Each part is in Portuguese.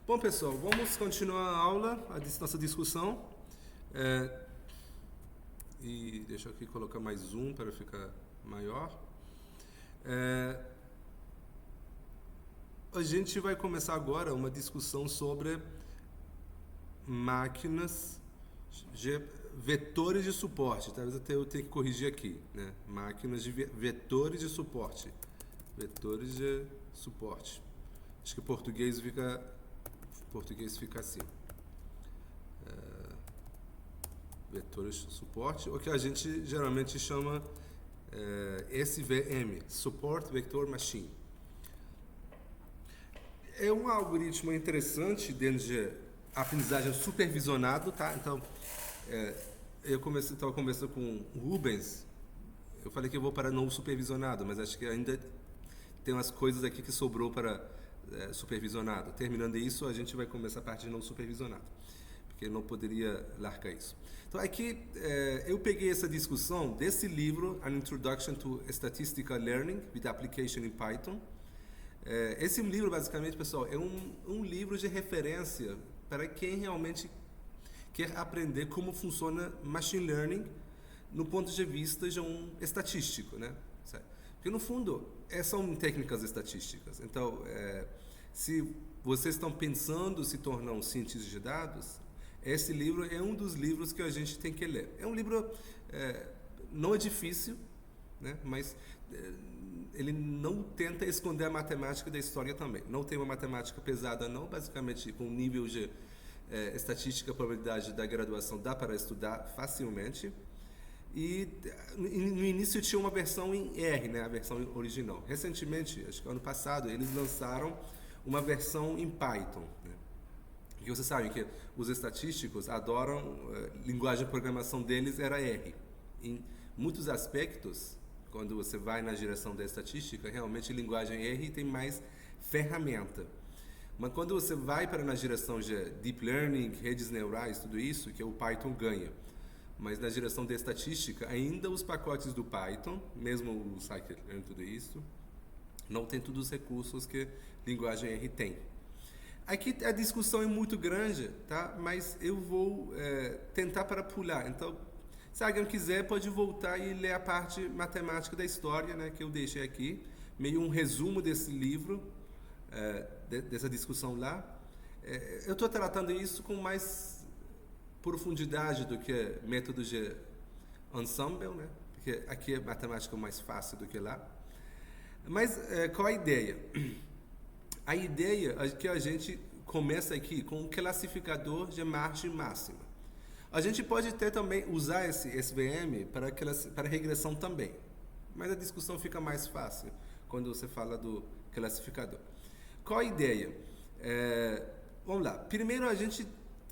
Bom, pessoal, vamos continuar a aula, nossa discussão. E deixa eu aqui colocar mais um para ficar maior. A gente vai começar agora uma discussão sobre máquinas, vetores de suporte. Talvez até eu tenha que corrigir aqui, né? Máquinas de vetores de suporte. Vetores de suporte. Acho que em português fica assim. Vetores de suporte, o que a gente geralmente chama SVM, Support Vector Machine. É um algoritmo interessante dentro de aprendizagem supervisionado, tá? Então, eu estava conversando com o Rubens, eu falei que eu vou para não supervisionado, mas acho que ainda tem umas coisas aqui que sobrou para supervisionado. Terminando isso, a gente vai começar a parte de não supervisionado, porque eu não poderia largar isso. Então, aqui eu peguei essa discussão desse livro, An Introduction to Statistical Learning with Application in Python. Esse livro, basicamente, pessoal, é um livro de referência para quem realmente quer aprender como funciona Machine Learning no ponto de vista de um estatístico, né? Porque, no fundo, são técnicas estatísticas. Então, se vocês estão pensando se tornar um cientista de dados, esse livro é um dos livros que a gente tem que ler. É um livro, não é difícil, né? Mas ele não tenta esconder a matemática da história também. Não tem uma matemática pesada, não. Basicamente, com nível de estatística, probabilidade da graduação, dá para estudar facilmente. E no início tinha uma versão em R, né, a versão original. Recentemente, acho que ano passado, eles lançaram uma versão em Python, né? E vocês sabem que os estatísticos adoram, linguagem de programação deles era R. Em muitos aspectos, quando você vai na direção da estatística, realmente linguagem R tem mais ferramenta. Mas quando você vai para na direção de Deep Learning, redes neurais, tudo isso, que o Python ganha. Mas na direção da estatística, ainda os pacotes do Python, mesmo o Scikit-learn, tudo isso, não tem todos os recursos que linguagem R tem. Aqui a discussão é muito grande, tá? Mas eu vou tentar para pular. Então, se alguém quiser, pode voltar e ler a parte matemática da história, né, que eu deixei aqui. Meio um resumo desse livro, dessa discussão lá. Eu estou tratando isso com mais profundidade do que método de ensemble, né? Porque aqui é matemática mais fácil do que lá. Mas qual a ideia? A ideia é que a gente começa aqui com um classificador de margem máxima. A gente pode até também usar esse SVM para regressão também, mas a discussão fica mais fácil quando você fala do classificador. Qual a ideia? Vamos lá. Primeiro a gente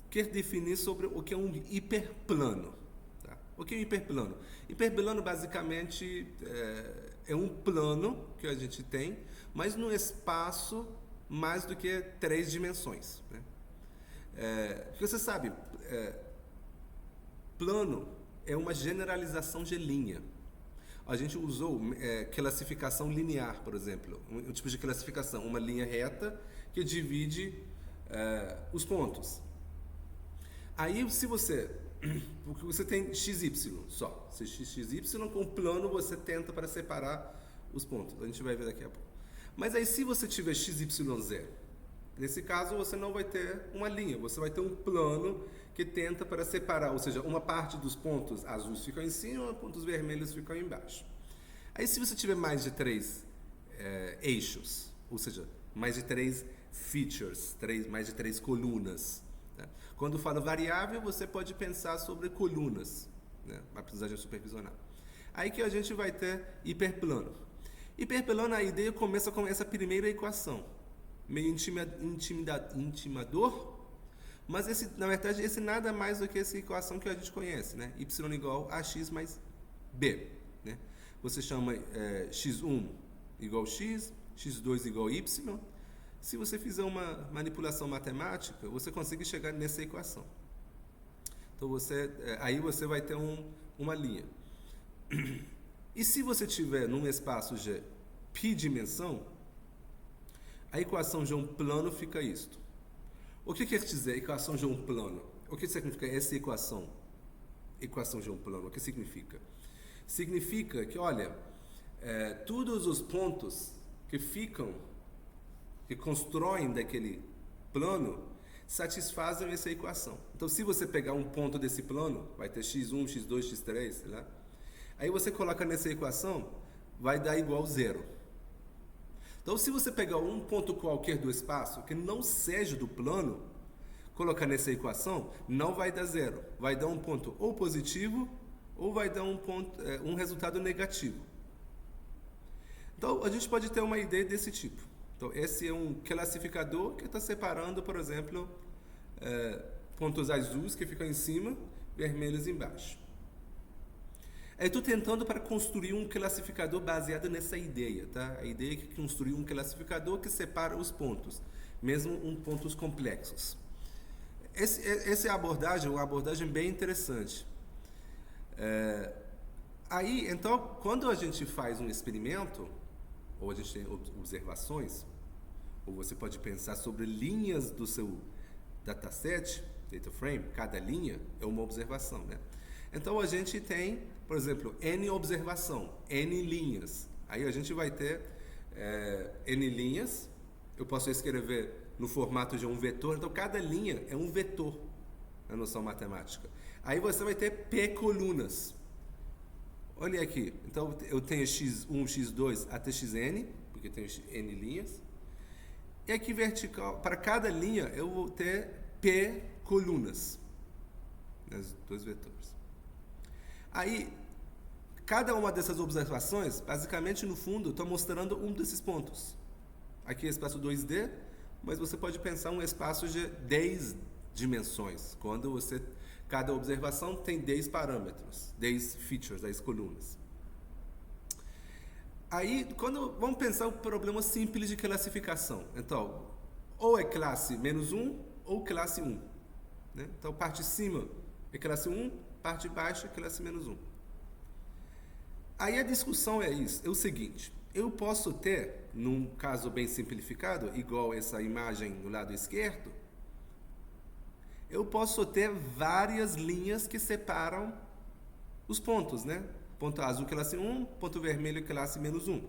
quer definir sobre o que é um hiperplano. Tá? O que é um hiperplano? Hiperplano basicamente é um plano que a gente tem, mas no espaço mais do que 3 dimensões. Né? Porque você sabe, plano é uma generalização de linha. A gente usou classificação linear, por exemplo, um tipo de classificação, uma linha reta que divide os pontos. Aí, porque você tem XY só, se XY com plano você tenta para separar os pontos, a gente vai ver daqui a pouco. Mas aí se você tiver XY0, nesse caso você não vai ter uma linha, você vai ter um plano que tenta para separar, ou seja, uma parte dos pontos azuis ficam em cima, pontos vermelhos ficam embaixo. Aí se você tiver mais de 3 eixos, ou seja, mais de 3 features, mais de 3 colunas, tá? Quando fala variável, você pode pensar sobre colunas, né? Aprendizagem supervisionada. Aí que a gente vai ter hiperplano. Hiperplano, a ideia começa com essa primeira equação, meio intimador, mas na verdade esse nada mais do que essa equação que a gente conhece, né? Y igual a x mais b, né? Você chama x1 igual x, x2 igual y. Se você fizer uma manipulação matemática, você consegue chegar nessa equação. Então aí você vai ter uma linha. E se você tiver num espaço de π dimensão, a equação de um plano fica isto. O que quer dizer equação de um plano? O que significa essa equação? Equação de um plano. O que significa? Significa que, olha, todos os pontos que constroem daquele plano, satisfazem essa equação. Então, se você pegar um ponto desse plano, vai ter x1, x2, x3, sei lá. Aí você coloca nessa equação, vai dar igual zero. Então, se você pegar um ponto qualquer do espaço, que não seja do plano, colocar nessa equação, não vai dar zero. Vai dar um ponto ou positivo, ou vai dar um resultado negativo. Então, a gente pode ter uma ideia desse tipo. Então, esse é um classificador que está separando, por exemplo, pontos azuis que ficam em cima, vermelhos embaixo. Eu estou tentando para construir um classificador baseado nessa ideia, tá? A ideia é que construir um classificador que separa os pontos, mesmo pontos complexos. Essa é a abordagem, uma abordagem bem interessante. Aí, então, quando a gente faz um experimento, ou a gente tem observações, ou você pode pensar sobre linhas do seu dataset, data frame, cada linha é uma observação, né? Então a gente tem, por exemplo, N observação, N linhas. Aí a gente vai ter N linhas, eu posso escrever no formato de um vetor, então cada linha é um vetor na noção matemática. Aí você vai ter P colunas. Olha aqui, então eu tenho x1, x2 até xn, porque tenho N linhas. E aqui vertical, para cada linha eu vou ter P colunas, os dois vetores. Aí, cada uma dessas observações, basicamente no fundo, está mostrando um desses pontos. Aqui é espaço 2D, mas você pode pensar um espaço de 10 dimensões, quando cada observação tem 10 parâmetros, 10 features, 10 colunas. Aí, vamos pensar um problema simples de classificação. Então, ou é classe -1 ou classe 1. Né? Então, parte de cima é classe 1, parte de baixo é classe -1. Aí a discussão é o seguinte, eu posso ter, num caso bem simplificado, igual essa imagem no lado esquerdo, eu posso ter várias linhas que separam os pontos, né? Ponto azul classe 1, ponto vermelho classe -1.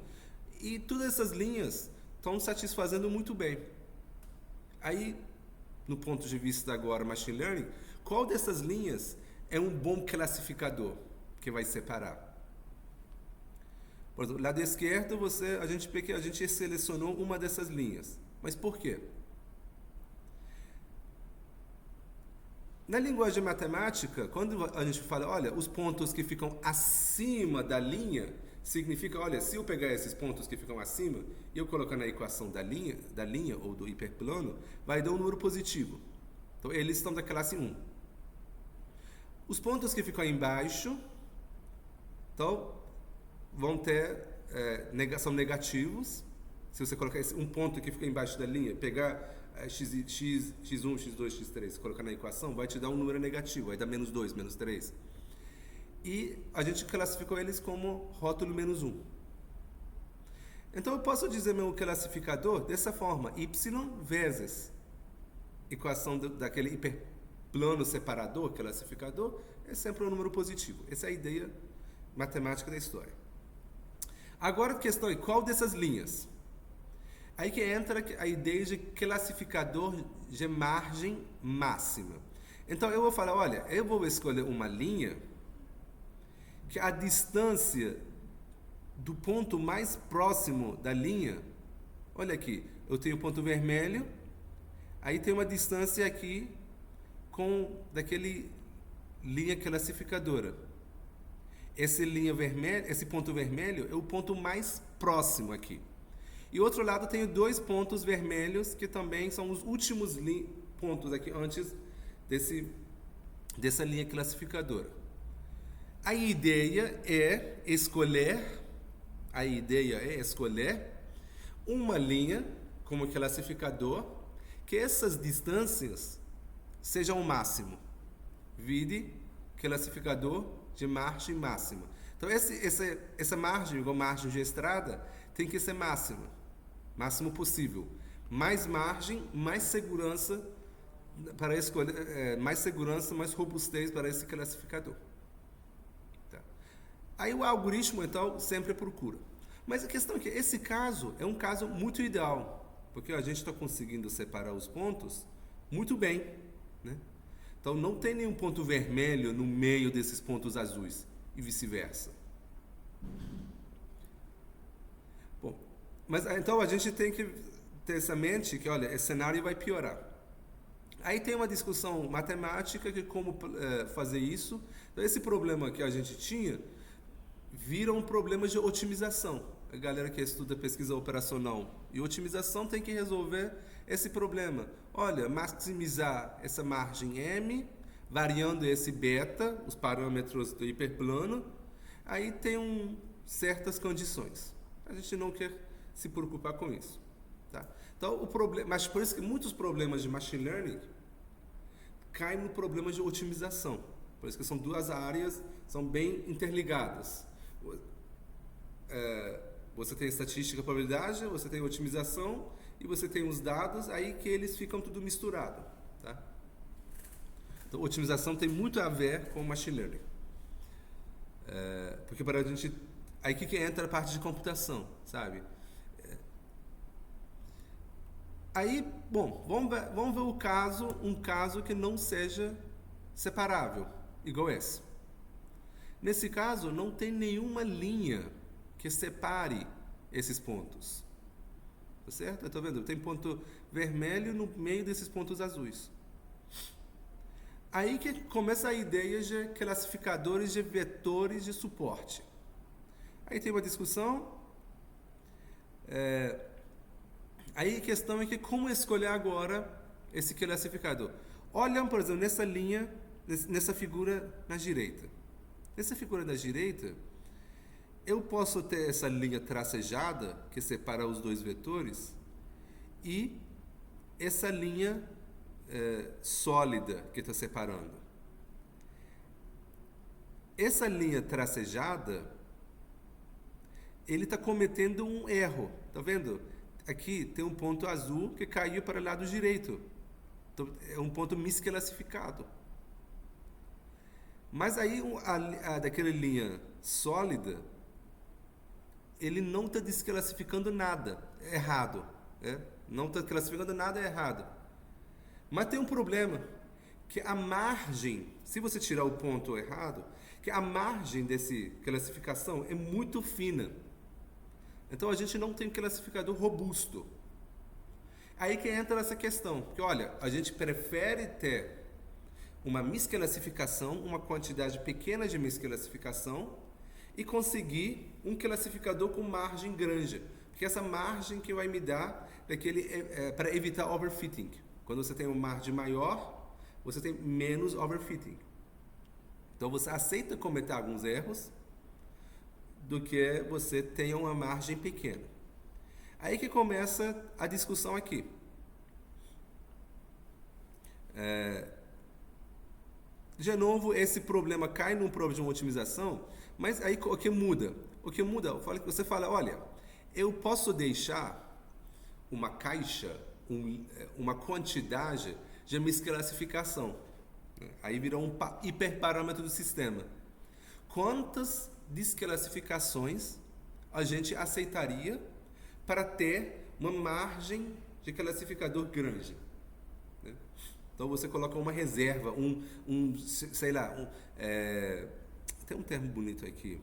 E todas essas linhas estão satisfazendo muito bem. Aí, no ponto de vista agora Machine Learning, qual dessas linhas é um bom classificador que vai separar? Por exemplo, lado esquerdo, a gente selecionou uma dessas linhas. Mas por quê? Na linguagem matemática, quando a gente fala, olha, os pontos que ficam acima da linha, significa, olha, se eu pegar esses pontos que ficam acima e eu colocar na equação da linha ou do hiperplano, vai dar um número positivo. Então, eles estão da classe 1. Os pontos que ficam embaixo, então, são negativos. Se você colocar um ponto que fica embaixo da linha, pegar x1, x2, x3, colocar na equação, vai te dar um número negativo, vai dar -2, -3. E a gente classificou eles como rótulo -1. Então eu posso dizer meu classificador dessa forma, y vezes equação daquele hiperplano separador, classificador, é sempre um número positivo. Essa é a ideia matemática da história. Agora a questão é qual dessas linhas? Aí que entra a ideia de classificador de margem máxima. Então eu vou falar, olha, eu vou escolher uma linha que a distância do ponto mais próximo da linha, olha aqui, eu tenho o ponto vermelho, aí tem uma distância aqui daquele linha classificadora. Esse ponto vermelho é o ponto mais próximo aqui. E outro lado tenho 2 pontos vermelhos que também são os últimos pontos aqui antes dessa linha classificadora. A ideia é escolher uma linha como classificador que essas distâncias sejam o máximo. Vide classificador de margem máxima. Então essa margem, igual margem de estrada, tem que ser máximo possível. Mais margem, mais segurança para escolher mais segurança, mais robustez para esse classificador. Tá? Aí o algoritmo, então, sempre procura. Mas a questão é que esse caso é um caso muito ideal, porque a gente está conseguindo separar os pontos muito bem, né? Então não tem nenhum ponto vermelho no meio desses pontos azuis e vice-versa. Bom, mas então a gente tem que ter essa mente que, olha, esse cenário vai piorar. Aí tem uma discussão matemática de como fazer isso. Então esse problema que a gente tinha vira um problema de otimização. A galera que estuda pesquisa operacional e otimização tem que resolver esse problema. Olha, maximizar essa margem M, variando esse beta, os parâmetros do hiperplano, aí tem certas condições. A gente não quer se preocupar com isso. Tá? Então, mas por isso que muitos problemas de machine learning caem no problema de otimização. Por isso que são duas áreas, são bem interligadas. Você tem estatística, probabilidade, você tem otimização e você tem os dados, aí que eles ficam tudo misturado. Tá? Então, otimização tem muito a ver com machine learning. Porque para a gente... Aí que entra a parte de computação, sabe? Aí, bom, vamos ver um caso que não seja separável, igual esse. Nesse caso, não tem nenhuma linha que separe esses pontos. Tá certo? Estou vendo? Tem ponto vermelho no meio desses pontos azuis. Aí que começa a ideia de classificadores de vetores de suporte. Aí tem uma discussão. Aí a questão é que como escolher agora esse classificador. Olham, por exemplo, nessa linha, nessa figura na direita. Nessa figura da direita, eu posso ter essa linha tracejada, que separa os dois vetores, e essa linha sólida que está separando. Essa linha tracejada, ele está cometendo um erro. Está vendo? Aqui tem um ponto azul que caiu para o lado direito. Então, é um ponto misclassificado. Mas aí, daquela linha sólida, ele não está desclassificando nada errado. Não está classificando nada errado. Mas tem um problema, que a margem, se você tirar o ponto errado, que a margem dessa classificação é muito fina. Então a gente não tem um classificador robusto. Aí que entra essa questão, porque olha, a gente prefere ter uma misclassificação, uma quantidade pequena de misclassificação e conseguir um classificador com margem grande, porque essa margem que vai me dar para evitar overfitting. Quando você tem uma margem maior, você tem menos overfitting. Então você aceita cometer alguns erros do que você tenha uma margem pequena. Aí que começa a discussão aqui. De novo, esse problema cai num problema de uma otimização, mas aí o que muda? O que muda? Você fala, olha, eu posso deixar uma caixa, uma quantidade de misclassificação. Aí virou um hiperparâmetro do sistema. Quantas desclassificações a gente aceitaria para ter uma margem de classificador grande? Né? Então você coloca uma reserva, sei lá, tem um termo bonito aqui.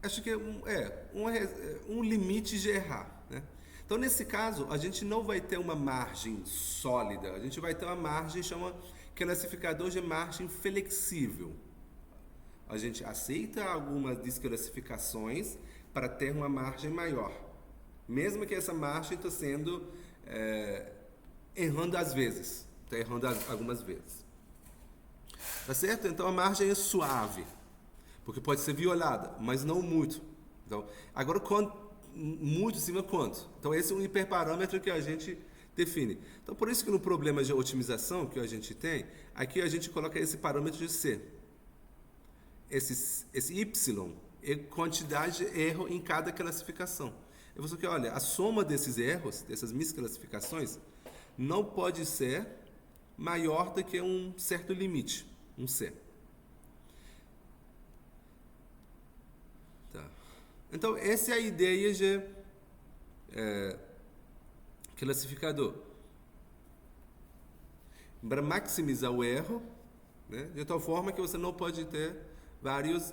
Acho que um limite de errar. Né? Então, nesse caso, a gente não vai ter uma margem sólida, a gente vai ter uma margem, chama classificador de margem flexível. A gente aceita algumas desclassificações para ter uma margem maior, mesmo que essa margem está sendo errando às vezes, está errando algumas vezes. Tá certo? Então, a margem é suave, porque pode ser violada, mas não muito. Então, agora, muito em cima quanto? Então, esse é um hiperparâmetro que a gente define. Então, por isso que no problema de otimização que a gente tem, aqui a gente coloca esse parâmetro de C. Esse Y é quantidade de erro em cada classificação. eu vou dizer que, olha, a soma desses erros, dessas misclassificações, não pode ser maior do que um certo limite, um C. Tá. Então, essa é a ideia de classificador. Para maximizar o erro, né, de tal forma que você não pode ter vários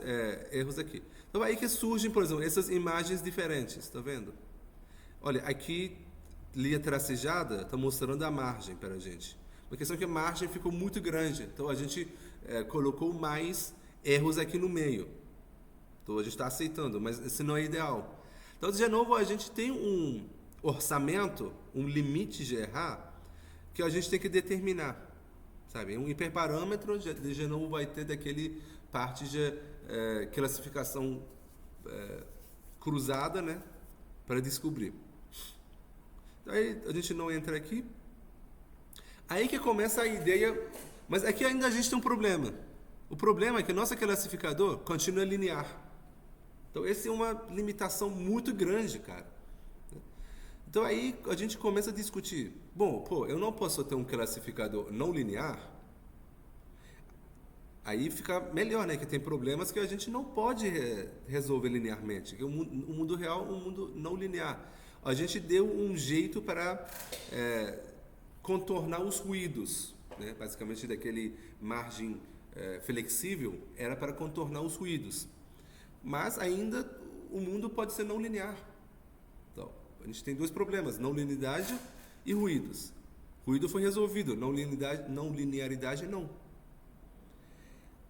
erros aqui. Então, aí que surgem, por exemplo, essas imagens diferentes, está vendo? Olha, aqui, linha tracejada está mostrando a margem para a gente. A questão é que a margem ficou muito grande, então a gente colocou mais erros aqui no meio. Então, a gente está aceitando, mas isso não é ideal. Então, de novo, a gente tem um orçamento, um limite de errar, que a gente tem que determinar, sabe? Um hiperparâmetro, de novo, vai ter daquele parte de classificação cruzada, né? Para descobrir. Aí a gente não entra aqui. Aí que começa a ideia, mas aqui ainda a gente tem um problema. O problema é que o nosso classificador continua linear. Então, essa é uma limitação muito grande, cara. Então, aí a gente começa a discutir. Bom, eu não posso ter um classificador não linear. Aí fica melhor, né? Que tem problemas que a gente não pode resolver linearmente. Que o mundo real é um mundo não linear. A gente deu um jeito para contornar os ruídos, né? Basicamente, daquele margem flexível era para contornar os ruídos. Mas ainda o mundo pode ser não linear. Então, a gente tem dois problemas, não linearidade e ruídos. Ruído foi resolvido, não linearidade não.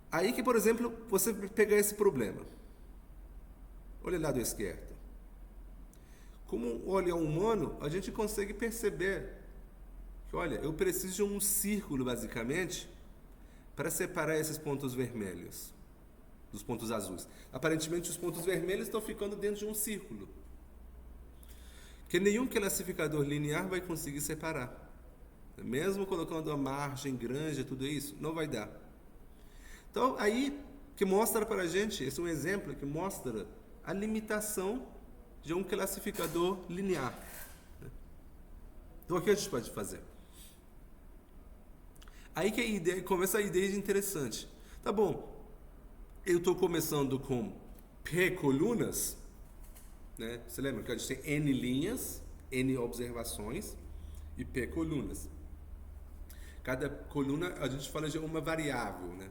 Aí que, por exemplo, você pegar esse problema. Olha lá do esquerdo. Como um olhar humano, a gente consegue perceber que, olha, eu preciso de um círculo, basicamente, para separar esses pontos vermelhos dos pontos azuis. Aparentemente, os pontos vermelhos estão ficando dentro de um círculo, que nenhum classificador linear vai conseguir separar. Mesmo colocando uma margem grande, tudo isso, não vai dar. Então, aí que mostra para a gente, esse é um exemplo que mostra a limitação de um classificador linear. Então, o que a gente pode fazer? Aí que começa a ideia interessante. Tá bom, eu estou começando com P colunas, né? Você lembra que a gente tem N linhas, N observações e P colunas. Cada coluna a gente fala de uma variável, né?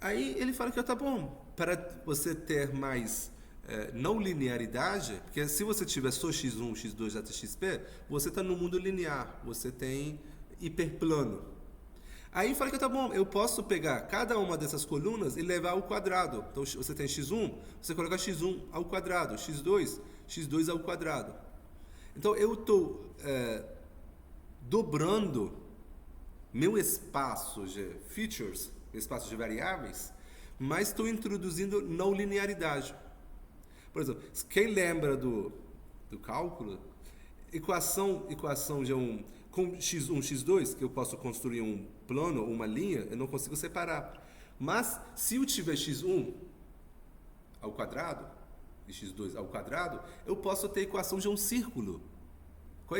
Aí ele fala que tá bom, para você ter mais não linearidade, porque se você tiver só x1, x2 até xp, você está no mundo linear, você tem hiperplano. Aí fala que tá bom, eu posso pegar cada uma dessas colunas e levar ao quadrado. Então você tem x1, você coloca x1 ao quadrado, x2, x2 ao quadrado. Então eu estou dobrando meu espaço de features, meu espaço de variáveis, mas estou introduzindo não linearidade. Por exemplo, quem lembra do cálculo, equação de com x1, x2, que eu posso construir um plano, uma linha, eu não consigo separar. Mas, se eu tiver x1 ao quadrado e x2 ao quadrado, eu posso ter a equação de um círculo. Qual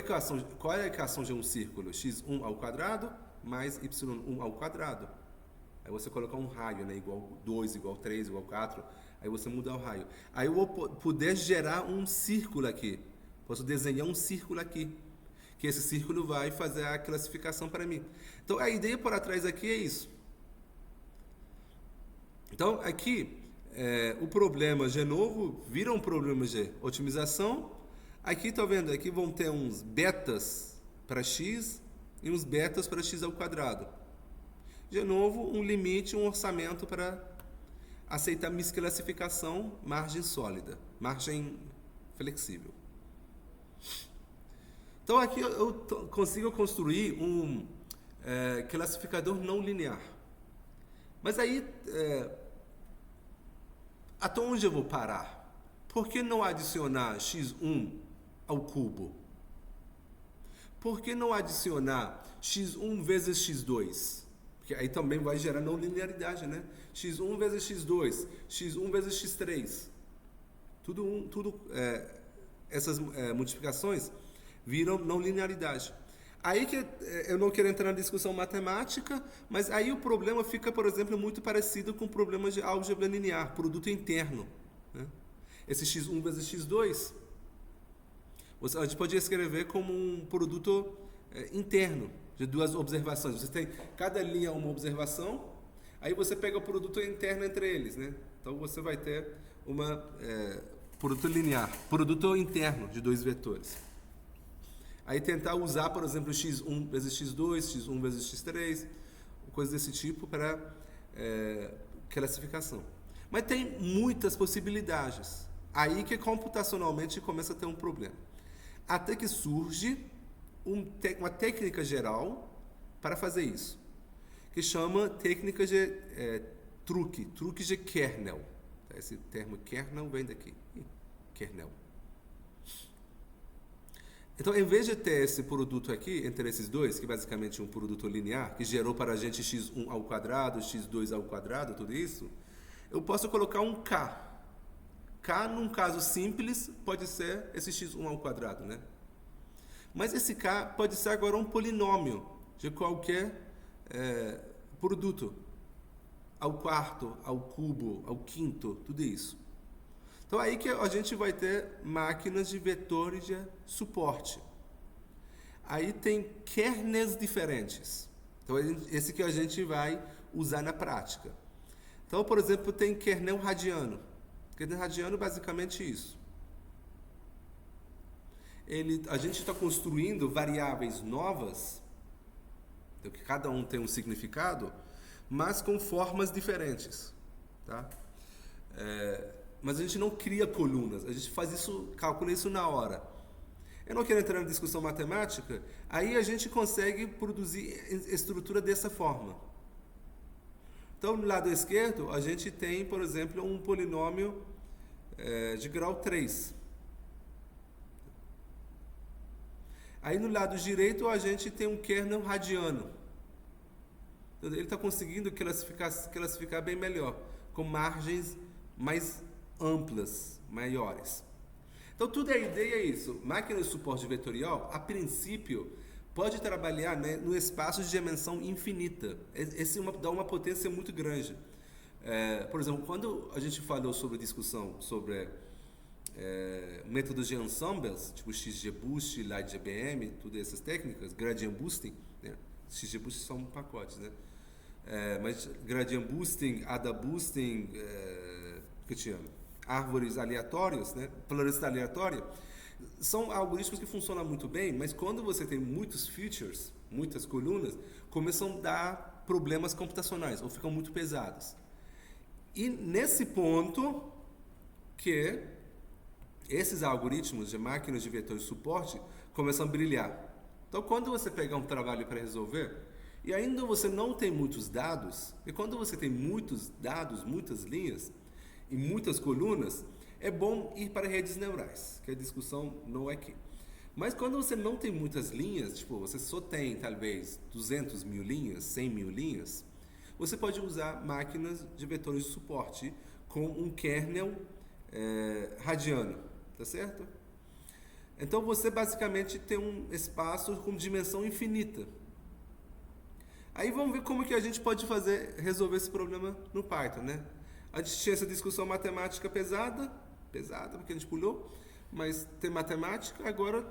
é a equação de um círculo? x1 ao quadrado mais y1 ao quadrado. Aí você coloca um raio, né? Igual 2, igual 3, igual 4. Aí você muda o raio. Aí eu vou poder gerar um círculo aqui. Posso desenhar um círculo aqui. Que esse círculo vai fazer a classificação para mim. Então, a ideia por trás aqui é isso. Então, aqui, o problema, de novo, vira um problema de otimização. Aqui, tá vendo? Aqui vão ter uns betas para x e uns betas para x ao quadrado. De novo, um limite, um orçamento para aceitar misclassificação, margem sólida, margem flexível. Então, aqui eu consigo construir um classificador não linear. Mas aí, até onde eu vou parar? Por que não adicionar x1 ao cubo? Por que não adicionar x1 vezes x2? Porque aí também vai gerar não linearidade, né? x1 vezes x2, x1 vezes x3. Tudo essas multiplicações viram não linearidade. Aí que eu não quero entrar na discussão matemática, mas aí o problema fica, por exemplo, muito parecido com o problema de álgebra linear, produto interno. Né? Esse x1 vezes x2, a gente pode escrever como um produto interno de duas observações. Você tem cada linha uma observação, aí você pega o produto interno entre eles, né? Então você vai ter uma produto linear, produto interno de dois vetores. Aí tentar usar, por exemplo, x1 vezes x2, x1 vezes x3, coisas desse tipo para classificação. Mas tem muitas possibilidades. Aí que computacionalmente começa a ter um problema. Até que surge uma técnica geral para fazer isso, que chama técnica de truque de kernel. Esse termo kernel vem daqui, kernel. Então, em vez de ter esse produto aqui, entre esses dois, que basicamente é um produto linear, que gerou para a gente x1 ao quadrado, x2 ao quadrado, tudo isso, eu posso colocar um k. K, num caso simples, pode ser esse x1 ao quadrado, né? Mas esse k pode ser agora um polinômio de qualquer produto. Ao quarto, ao cubo, ao quinto, tudo isso. Então, aí que a gente vai ter máquinas de vetores de suporte. Aí tem kernels diferentes. Então, esse que a gente vai usar na prática. Então, por exemplo, tem kernel radiano. Kernel radiano é basicamente isso. A gente está construindo variáveis novas, então, que cada um tem um significado, mas com formas diferentes. Tá? Mas a gente não cria colunas, a gente faz isso, calcula isso na hora. Eu não quero entrar na discussão matemática, aí a gente consegue produzir estrutura dessa forma. Então, no lado esquerdo, a gente tem, por exemplo, um polinômio de grau 3. Aí, no lado direito, a gente tem um kernel radiano. Então, ele está conseguindo classificar bem melhor, com margens mais amplas, maiores. Então, tudo a ideia é isso. Máquina de suporte vetorial, a princípio, pode trabalhar, né, no espaço de dimensão infinita. Esse dá uma potência muito grande. Por exemplo, quando a gente falou sobre discussão sobre métodos de ensembles, tipo XGBoost, LightGBM, todas essas técnicas, gradient boosting, né? XGBoost são pacotes, né? Mas gradient boosting, ADA boosting, que te chama? Árvores aleatórias, né? Floresta aleatória, são algoritmos que funcionam muito bem, mas quando você tem muitos features, muitas colunas, começam a dar problemas computacionais, ou ficam muito pesados. E nesse ponto que esses algoritmos de máquinas de vetores de suporte começam a brilhar. Então, quando você pegar um trabalho para resolver, e ainda você não tem muitos dados, e quando você tem muitos dados, muitas linhas, e muitas colunas, é bom ir para redes neurais, que a discussão não é aqui. Mas quando você não tem muitas linhas, tipo, você só tem, talvez, 200 mil linhas, 100 mil linhas, você pode usar máquinas de vetores de suporte com um kernel radiano, tá certo? Então, você basicamente tem um espaço com dimensão infinita. Aí vamos ver como que a gente pode resolver esse problema no Python, né? A gente tinha essa discussão matemática pesada, porque a gente pulou, mas tem matemática, agora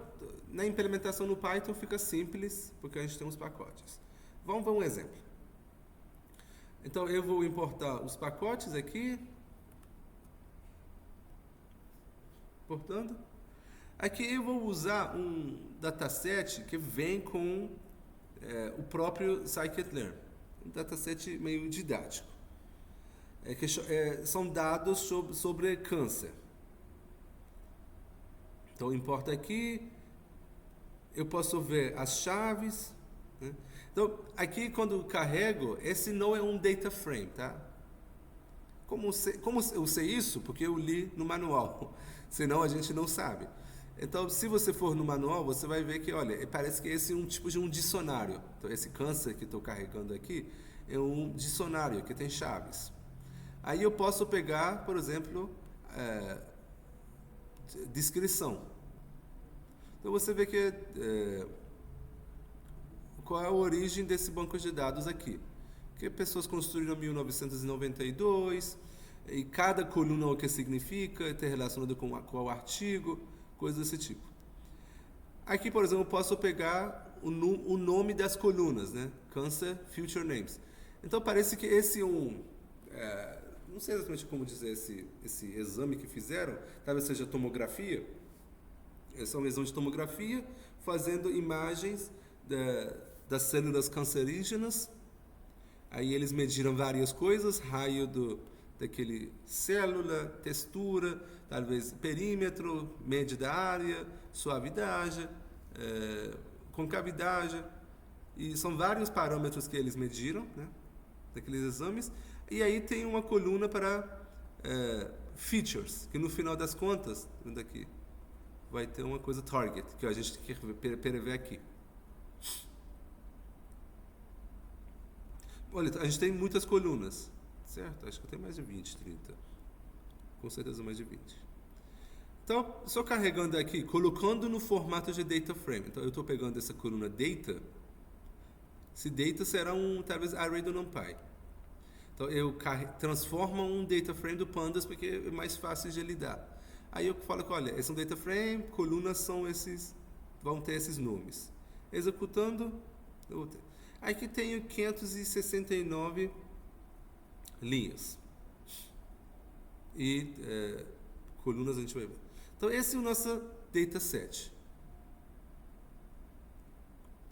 na implementação no Python fica simples, porque a gente tem os pacotes. Vamos ver um exemplo. Então, eu vou importar os pacotes aqui. Importando. Aqui eu vou usar um dataset que vem com o próprio scikit-learn. Um dataset meio didático. São dados sobre câncer. Então, importa aqui. Eu posso ver as chaves. Né? Então, aqui quando eu carrego, esse não é um data frame, tá? Como eu sei isso? Porque eu li no manual. Senão a gente não sabe. Então, se você for no manual, você vai ver que, olha, parece que esse é um tipo de um dicionário. Então, esse câncer que estou carregando aqui é um dicionário que tem chaves. Aí eu posso pegar, por exemplo, descrição. Então você vê que qual é a origem desse banco de dados aqui. Que pessoas construíram em 1992, e cada coluna o que significa, está relacionado com o artigo, coisas desse tipo. Aqui, por exemplo, eu posso pegar o nome das colunas, né? Cancer Future Names. Então parece que esse não sei exatamente como dizer esse exame que fizeram, talvez seja tomografia. Esse é um exame de tomografia fazendo imagens das células cancerígenas. Aí eles mediram várias coisas, raio daquele célula, textura, talvez perímetro, média da área, suavidade, concavidade, e são vários parâmetros que eles mediram, né, daqueles exames. E aí tem uma coluna para features, que no final das contas, daqui, vai ter uma coisa target, que a gente quer prever aqui. Olha, a gente tem muitas colunas, certo? Acho que tem mais de 20, 30. Com certeza mais de 20. Então, só carregando aqui, colocando no formato de data frame. Então, eu estou pegando essa coluna data. Esse data será talvez, array do NumPy. Então, eu transformo um data frame do Pandas porque é mais fácil de lidar. Aí eu falo que, olha, esse é um data frame, colunas vão ter esses nomes. Executando, eu vou ter. Aqui tenho 569 linhas. E colunas a gente vai ver. Então, esse é o nosso dataset.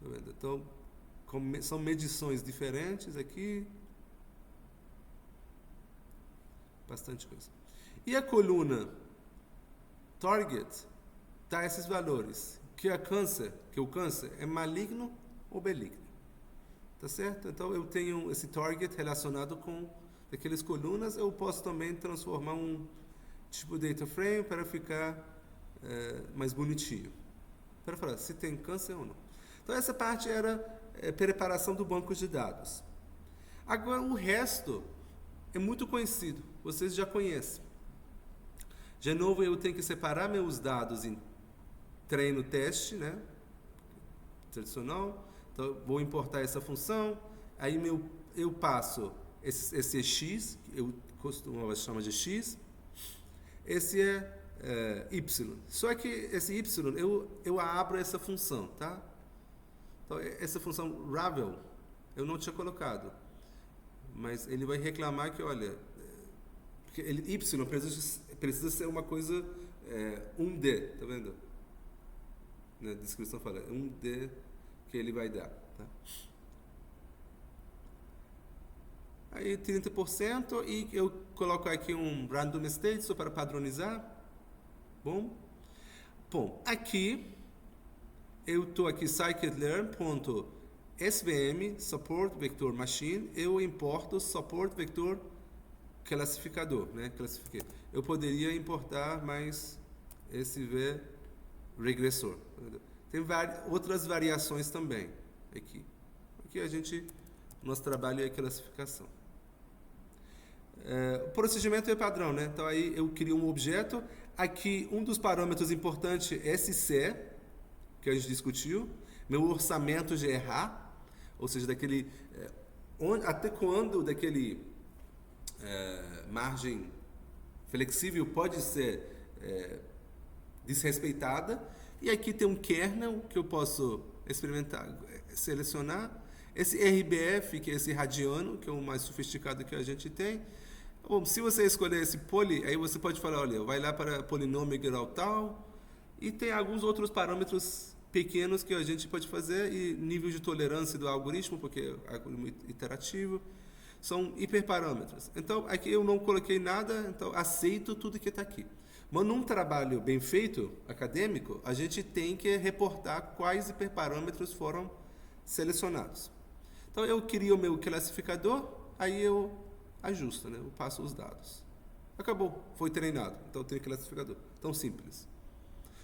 Tá vendo? Então, são medições diferentes aqui. Bastante coisa. E a coluna target dá esses valores. Que o câncer é maligno ou benigno. Tá certo? Então, eu tenho esse target relacionado com aquelas colunas. Eu posso também transformar um tipo de data frame para ficar mais bonitinho. Para falar se tem câncer ou não. Então, essa parte era preparação do banco de dados. Agora, o resto é muito conhecido. Vocês já conhecem. De novo, eu tenho que separar meus dados em treino teste, né? Tradicional. Então, vou importar essa função, aí eu passo esse x, eu costumo chamar de x, esse é y. Só que esse y, eu abro essa função, tá? Então, essa função ravel, eu não tinha colocado, mas ele vai reclamar que, olha, porque y precisa ser uma coisa 1D, tá vendo? Na descrição fala 1D, que ele vai dar. Tá? Aí 30% e eu coloco aqui um random state só para padronizar. Bom, aqui eu estou aqui scikit-learn.svm support vector machine, eu importo support vector classificador, né? Classifiquei. Eu poderia importar mais SV regressor. Tem outras variações também aqui. Aqui nosso trabalho é classificação. O procedimento é padrão, né? Então aí eu crio um objeto. Aqui um dos parâmetros importantes é SC, que a gente discutiu. Meu orçamento de errar, ou seja, daquele até quando daquele margem flexível pode ser desrespeitada. E aqui tem um kernel que eu posso experimentar, selecionar. Esse RBF, que é esse radiano, que é o mais sofisticado que a gente tem. Bom, se você escolher esse poly, aí você pode falar, olha, vai lá para polinômio grau tal. E tem alguns outros parâmetros pequenos que a gente pode fazer. E nível de tolerância do algoritmo, porque é algoritmo iterativo. São hiperparâmetros. Então, aqui eu não coloquei nada, então aceito tudo que está aqui. Mas num trabalho bem feito, acadêmico, a gente tem que reportar quais hiperparâmetros foram selecionados. Então, eu crio o meu classificador, aí eu ajusto, né? Eu passo os dados. Acabou, foi treinado, então eu tenho classificador. Tão simples.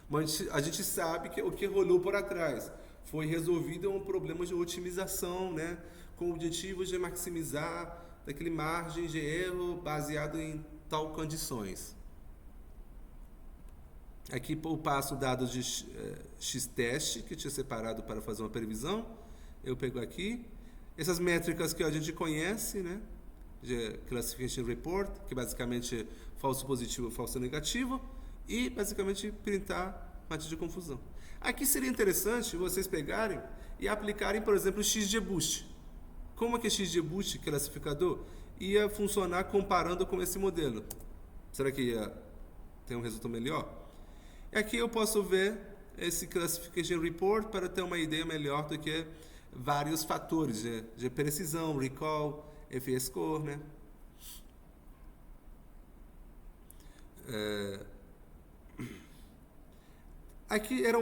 Mas a gente sabe que o que rolou por atrás foi resolvido um problema de otimização, né? Com o objetivo de maximizar daquele margem de erro baseado em tal condições. Aqui eu passo dados de X-teste, que tinha separado para fazer uma previsão. Eu pego aqui. Essas métricas que a gente conhece, né? De Classification Report, que basicamente é falso positivo, falso negativo. E basicamente printar matriz de confusão. Aqui seria interessante vocês pegarem e aplicarem, por exemplo, o XGBoost. Como é que o XGBoost, classificador, ia funcionar comparando com esse modelo? Será que ia ter um resultado melhor? E aqui eu posso ver esse Classification Report para ter uma ideia melhor do que vários fatores de precisão, recall, FE-score, né? Aqui era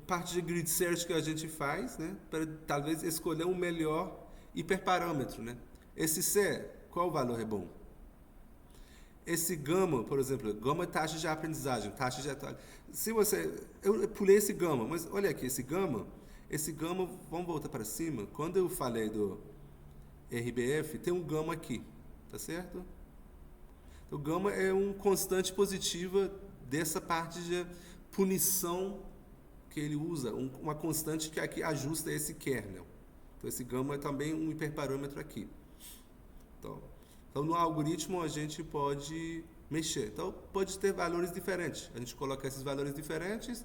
parte de grid search que a gente faz, né? Para talvez escolher um melhor hiperparâmetro, né? Esse C, qual o valor é bom? Esse gama, por exemplo, gama é taxa de aprendizagem, taxa de atualização. Se você, eu pulei esse gama, mas olha aqui, esse gama, vamos voltar para cima. Quando eu falei do RBF, tem um gama aqui, tá certo? O gama é um constante positiva dessa parte de punição que ele usa, uma constante que aqui ajusta esse kernel. Então esse gama é também um hiperparâmetro aqui. Então, no algoritmo a gente pode mexer. Então, pode ter valores diferentes. A gente coloca esses valores diferentes.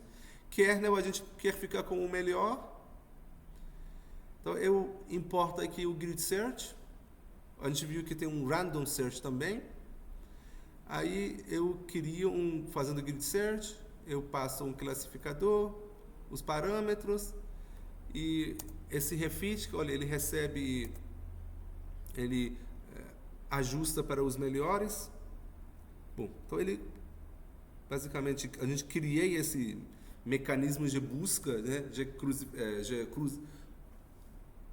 Kernel a gente quer ficar com o melhor. Então, eu importo aqui o grid search. A gente viu que tem um random search também. Aí, eu crio fazendo grid search. Eu passo um classificador, os parâmetros. E esse refit, olha, ele recebe... Ele... ajusta para os melhores. Bom, então ele basicamente a gente criei esse mecanismo de busca, né,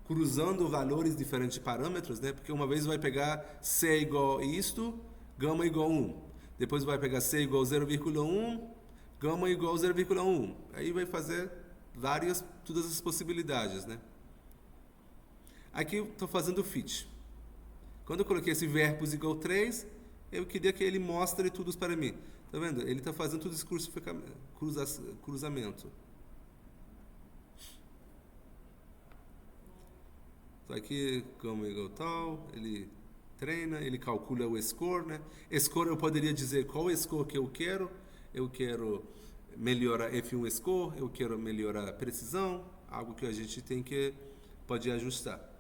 cruzando valores diferentes de parâmetros, né, porque uma vez vai pegar C igual a isto, gama igual a 1. Depois vai pegar C igual a 0,1, gama igual a 0,1. Aí vai fazer todas as possibilidades, né. Aqui eu estou fazendo o fit. Quando eu coloquei esse verbos igual 3, eu queria que ele mostre tudo para mim. Tá vendo? Ele está fazendo tudo esse cruzamento. Então aqui, como igual tal, ele treina, ele calcula o score, né? Score eu poderia dizer qual o score que eu quero. Eu quero melhorar F1 score, eu quero melhorar a precisão, algo que a gente pode ajustar.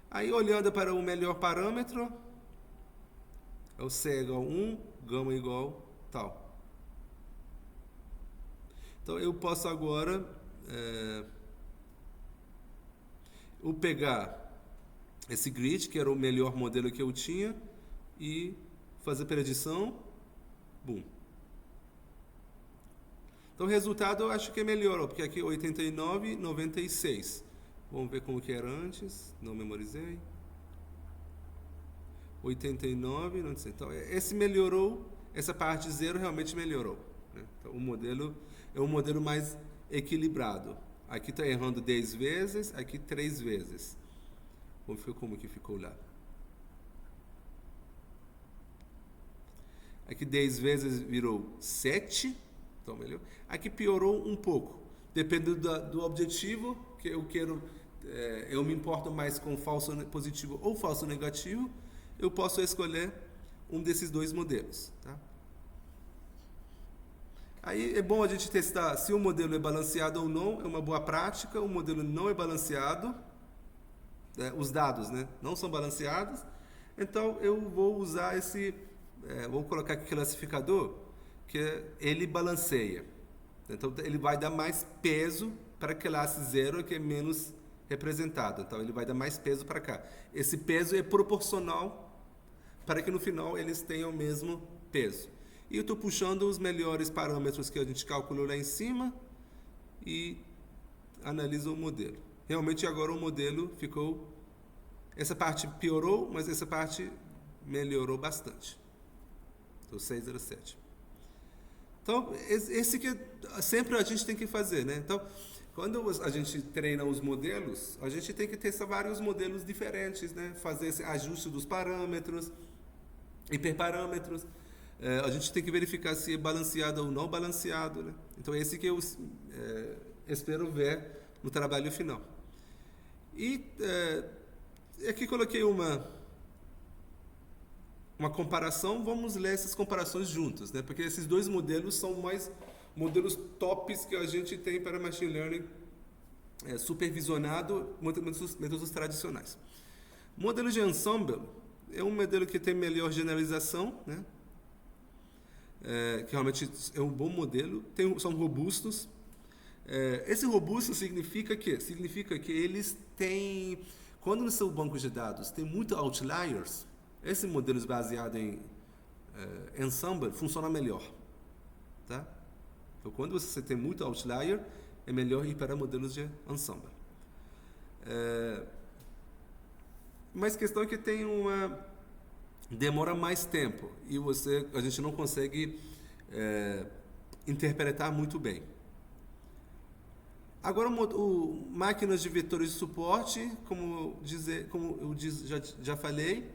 Aí, olhando para o melhor parâmetro, é o C igual a 1, gama igual tal. Então, eu posso agora eu pegar esse grid, que era o melhor modelo que eu tinha, e fazer predição. Boom. Então, o resultado eu acho que melhorou, porque aqui é 89, 96. Vamos ver como que era antes. Não memorizei. 89, não sei. Então, esse melhorou. Essa parte 0 realmente melhorou, né? Então, o modelo é um modelo mais equilibrado. Aqui está errando 10 vezes, aqui 3 vezes. Vamos ver como que ficou lá. Aqui 10 vezes virou 7. Então, melhor. Aqui piorou um pouco. Dependendo do objetivo, que eu quero, eu me importo mais com falso positivo ou falso negativo, eu posso escolher um desses dois modelos, tá? Aí é bom a gente testar se o modelo é balanceado ou não, é uma boa prática. O modelo não é balanceado, os dados, né, não são balanceados, então eu vou usar vou colocar aqui classificador, que ele balanceia. Então, ele vai dar mais peso para a classe 0, que é menos representada. Então, ele vai dar mais peso para cá. Esse peso é proporcional para que, no final, eles tenham o mesmo peso. E eu estou puxando os melhores parâmetros que a gente calculou lá em cima e analiso o modelo. Realmente, agora o modelo ficou... Essa parte piorou, mas essa parte melhorou bastante. Então, 607. Então, esse que sempre a gente tem que fazer, né? Então, quando a gente treina os modelos, a gente tem que testar vários modelos diferentes, né? Fazer esse ajuste dos parâmetros, hiperparâmetros. a gente tem que verificar se é balanceado ou não balanceado, né? Então, é esse que eu espero ver no trabalho final. E aqui coloquei uma comparação, vamos ler essas comparações juntos, né? Porque esses dois modelos são mais modelos tops que a gente tem para Machine Learning supervisionado, métodos tradicionais. O modelo de ensemble é um modelo que tem melhor generalização, né? Que realmente é um bom modelo, são robustos. Esse robusto significa que eles têm, quando no seu banco de dados tem muitos outliers, esses modelos baseados em ensemble funciona melhor, tá? Então, quando você tem muito outlier, é melhor ir para modelos de ensemble. Mas a questão é que tem demora mais tempo e a gente não consegue interpretar muito bem. Agora, máquinas de vetores de suporte, como eu já falei,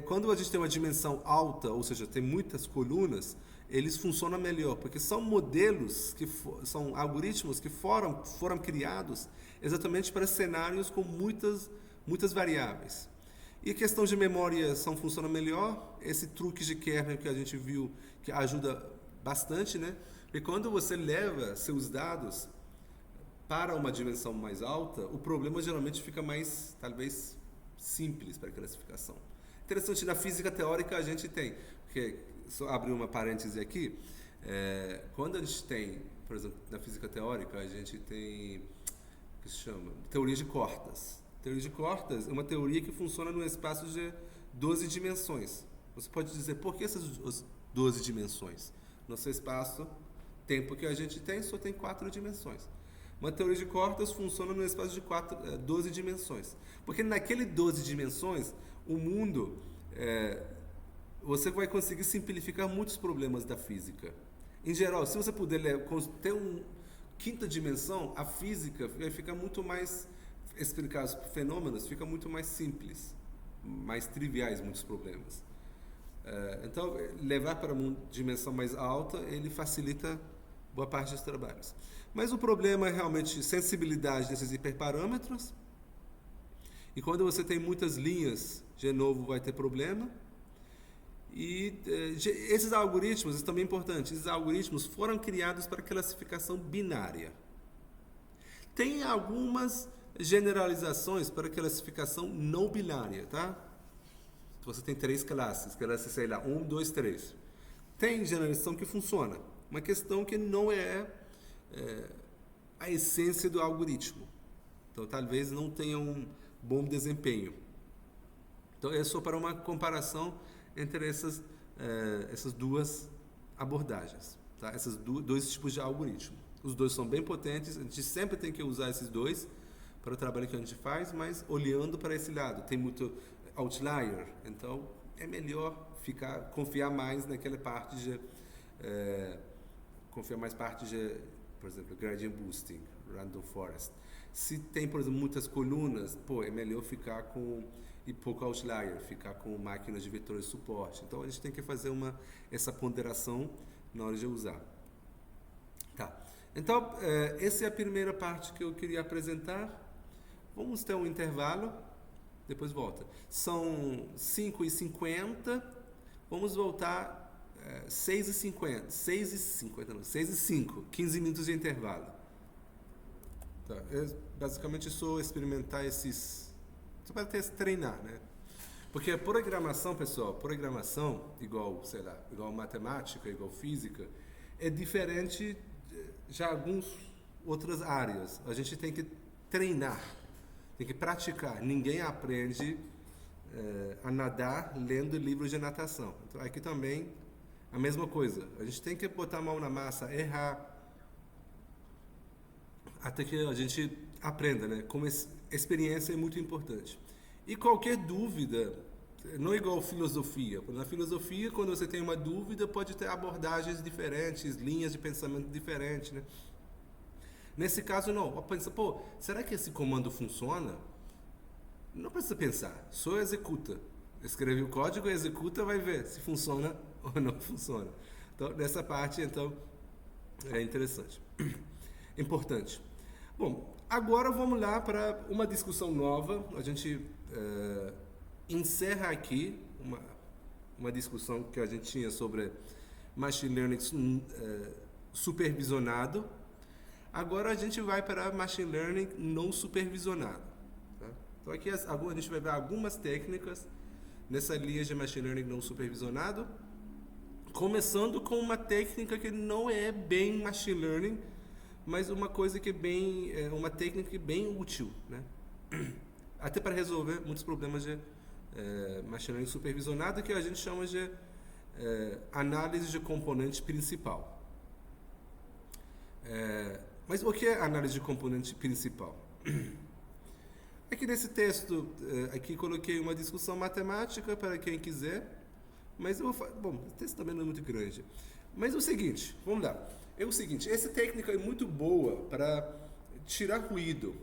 quando a gente tem uma dimensão alta, ou seja, tem muitas colunas, eles funcionam melhor, porque são modelos, são algoritmos que foram criados exatamente para cenários com muitas variáveis. E a questão de memória funciona melhor, esse truque de kernel que a gente viu, que ajuda bastante, né? E quando você leva seus dados para uma dimensão mais alta, o problema geralmente fica mais, talvez, simples para a classificação. Interessante, na física teórica a gente tem, porque, só abrir uma parêntese aqui, quando a gente tem, por exemplo, na física teórica, a gente tem, o que se chama, teoria de cortas. Teoria de cortas é uma teoria que funciona no espaço de 12 dimensões. Você pode dizer, por que essas 12 dimensões? Nosso espaço-tempo que a gente tem só tem 4 dimensões. Uma teoria de cortas funciona no espaço de 12 dimensões. Porque naquele 12 dimensões, o mundo, você vai conseguir simplificar muitos problemas da física. Em geral, se você puder ter uma quinta dimensão, a física vai ficar muito mais, explicar os fenômenos, fica muito mais simples, mais triviais muitos problemas. Então, levar para uma dimensão mais alta, ele facilita boa parte dos trabalhos. Mas o problema é realmente sensibilidade desses hiperparâmetros. E quando você tem muitas linhas, de novo vai ter problema. E esses algoritmos, isso também é importante, esses algoritmos foram criados para classificação binária. Tem algumas generalizações para classificação não binária, tá? Você tem 3 classes, sei lá, 1, 2, 3. Tem generalização que funciona. Uma questão que não é a essência do algoritmo. Então, talvez não tenha um bom desempenho. Então, é só para uma comparação entre essas duas abordagens, tá? Esses dois tipos de algoritmo. Os dois são bem potentes, a gente sempre tem que usar esses dois para o trabalho que a gente faz, mas olhando para esse lado. Tem muito outlier, então é melhor confiar mais naquela parte de... por exemplo, gradient boosting, random forest. Se tem, por exemplo, muitas colunas, é melhor ficar com pouco outlier, ficar com máquinas de vetores de suporte. Então, a gente tem que fazer essa ponderação na hora de usar. Tá. Então, essa é a primeira parte que eu queria apresentar. Vamos ter um intervalo, depois volta. São 5h50, vamos voltar 6h50, 6h05, 15 minutos de intervalo. Tá. Basicamente, só experimentar esses... Você vai ter que treinar, né? Porque a programação, pessoal, igual, sei lá, igual matemática, igual física, é diferente de algumas outras áreas. A gente tem que treinar, tem que praticar. Ninguém aprende a nadar lendo livros de natação. Então, aqui também a mesma coisa. A gente tem que botar a mão na massa, errar, até que a gente aprenda, né? Como experiência é muito importante. E qualquer dúvida, não é igual filosofia. Na filosofia, quando você tem uma dúvida, pode ter abordagens diferentes, linhas de pensamento diferentes, né? Nesse caso, não. Pensa, será que esse comando funciona? Não precisa pensar, só executa. escreve o código, executa, vai ver se funciona ou não funciona. Então, nessa parte, então, é interessante. Importante. Bom, agora vamos lá para uma discussão nova. A gente encerra aqui uma discussão que a gente tinha sobre Machine Learning supervisionado. Agora a gente vai para Machine Learning não supervisionado. Tá? Então aqui a gente vai ver algumas técnicas nessa linha de Machine Learning não supervisionado, começando com uma técnica que não é bem Machine Learning, mas uma coisa que é uma técnica bem útil, né? Até para resolver muitos problemas de Machine Learning supervisionado, que a gente chama de análise de componente principal. Mas o que é análise de componente principal? Aqui nesse texto, aqui coloquei uma discussão matemática para quem quiser, mas eu vou bom, o texto também não é muito grande. Mas é o seguinte, vamos lá. É o seguinte, essa técnica é muito boa para tirar ruído.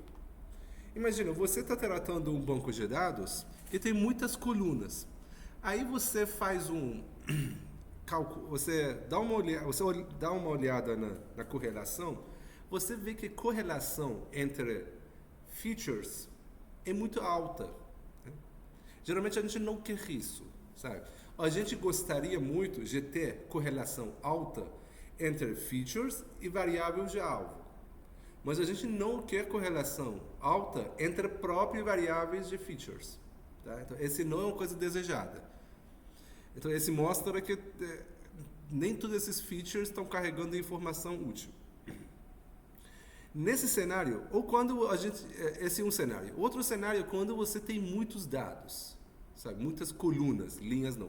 Imagina, você está tratando um banco de dados e tem muitas colunas. Aí você faz um cálculo, você dá uma olhada na correlação, você vê que a correlação entre features é muito alta. Né? Geralmente a gente não quer isso, sabe? A gente gostaria muito de ter correlação alta entre features e variáveis de alvo. Mas a gente não quer correlação alta entre próprias variáveis de features. Tá? Então, esse não é uma coisa desejada. Então, esse mostra que nem todos esses features estão carregando informação útil. Nesse cenário, ou quando esse é um cenário. Outro cenário é quando você tem muitos dados, sabe? Muitas colunas, linhas não.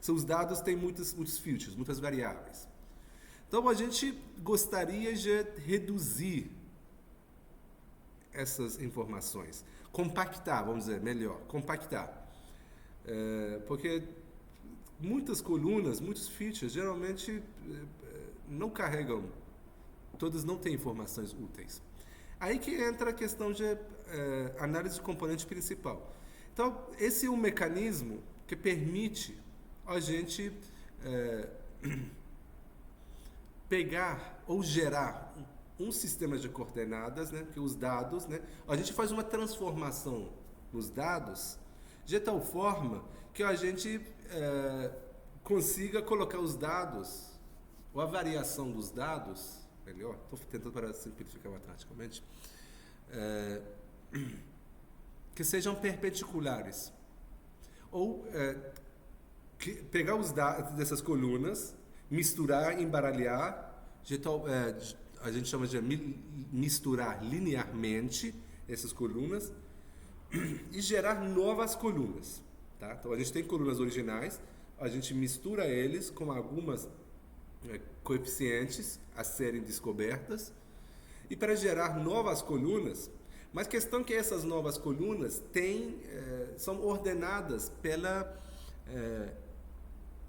Seus dados têm muitos features, muitas variáveis. Então, a gente gostaria de reduzir essas informações. Compactar, vamos dizer, melhor. Compactar. Porque muitas colunas, muitos features, geralmente não carregam, todas não têm informações úteis. Aí que entra a questão de análise de componente principal. Então, esse é um mecanismo que permite a gente pegar ou gerar um sistema de coordenadas, né, que os dados, né, a gente faz uma transformação nos dados de tal forma que a gente consiga colocar os dados, ou a variação dos dados, melhor, estou tentando para simplificar matematicamente, que sejam perpendiculares. Ou pegar os dados dessas colunas, misturar, embaralhar, a gente chama de misturar linearmente essas colunas e gerar novas colunas. Tá? Então, a gente tem colunas originais, a gente mistura eles com algumas coeficientes a serem descobertas e para gerar novas colunas, mas a questão é que essas novas colunas são ordenadas pela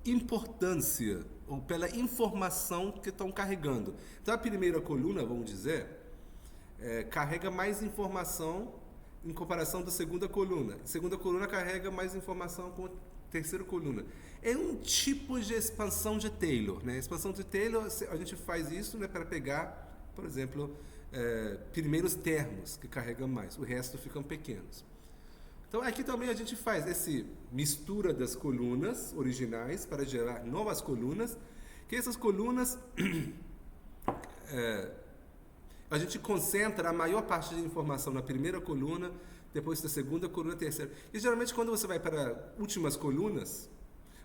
importância ou pela informação que estão carregando. Então, a primeira coluna, vamos dizer, carrega mais informação em comparação da segunda coluna. A segunda coluna carrega mais informação com a terceira coluna. É um tipo de expansão de Taylor. Né? Expansão de Taylor, a gente faz isso, né, para pegar, por exemplo, primeiros termos que carregam mais. O resto ficam pequenos. Então, aqui também a gente faz essa mistura das colunas originais para gerar novas colunas, que essas colunas a gente concentra a maior parte da informação na primeira coluna, depois da segunda coluna, terceira. E geralmente quando você vai para últimas colunas,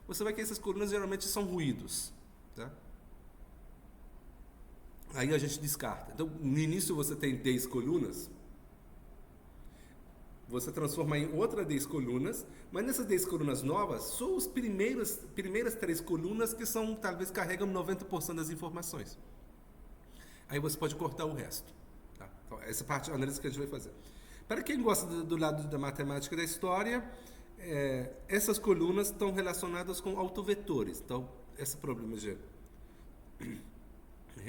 você vai que essas colunas geralmente são ruídos. Tá? Aí a gente descarta. Então, no início você tem 10 colunas, você transforma em outra 10 colunas, mas nessas 10 colunas novas, só as primeiras 3 colunas que talvez carregam 90% das informações. Aí você pode cortar o resto. Tá? Então, essa parte é a análise que a gente vai fazer. Para quem gosta do lado da matemática da história, essas colunas estão relacionadas com autovetores. Então, esse problema de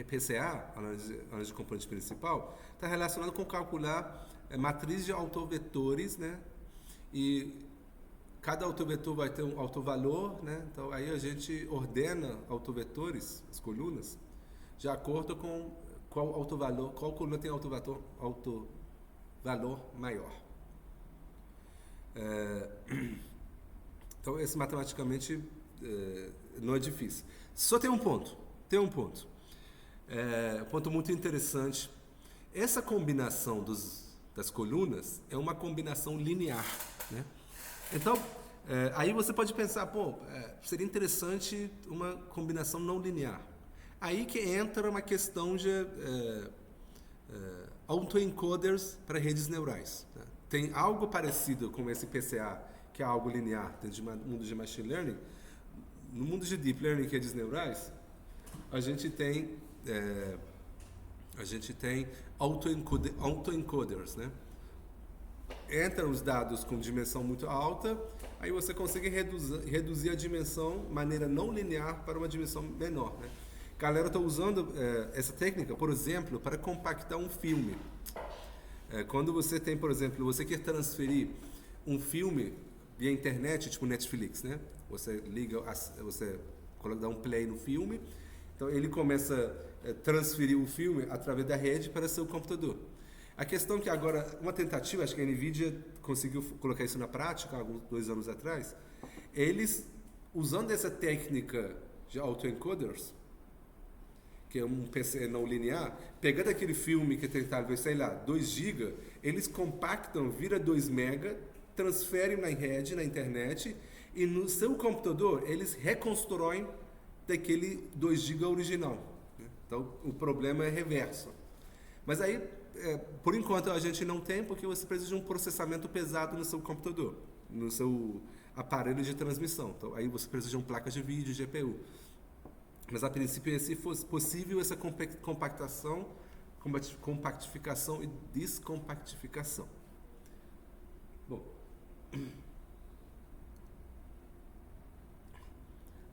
PCA, análise de componente principal, está relacionado com calcular matriz de autovetores, né? E cada autovetor vai ter um autovalor, né? Então aí a gente ordena autovetores, as colunas, de acordo com qual autovalor, qual coluna tem autovalor maior. Então esse matematicamente não é difícil. Só tem um ponto. Um ponto muito interessante. Essa combinação das colunas é uma combinação linear, né? Então, aí você pode pensar, seria interessante uma combinação não linear. Aí que entra uma questão de autoencoders para redes neurais, né? Tem algo parecido com esse PCA, que é algo linear dentro do mundo de machine learning. No mundo de deep learning, que é redes neurais, a gente tem autoencoders, né? Entra os dados com dimensão muito alta, aí você consegue reduzir a dimensão de maneira não linear para uma dimensão menor, né? A galera está usando essa técnica, por exemplo, para compactar um filme. Quando você tem, por exemplo, você quer transferir um filme via internet, tipo Netflix, né? Você liga, você dá um play no filme, então ele começa a transferir o filme através da rede para seu computador. A questão é que agora, uma tentativa, acho que a NVIDIA conseguiu colocar isso na prática, há 2 anos atrás, eles, usando essa técnica de autoencoders, que é um PC não linear, pegando aquele filme que tem talvez, sei lá, 2 GB, eles compactam, vira 2 MB, transferem na rede, na internet, e no seu computador eles reconstroem daquele 2 GB original. Então o problema é reverso. Mas aí, por enquanto a gente não tem, porque você precisa de um processamento pesado no seu computador, no seu aparelho de transmissão. Então aí você precisa de uma placa de vídeo, GPU. Mas a princípio, se fosse possível essa compactação, compactificação e descompactificação. Bom.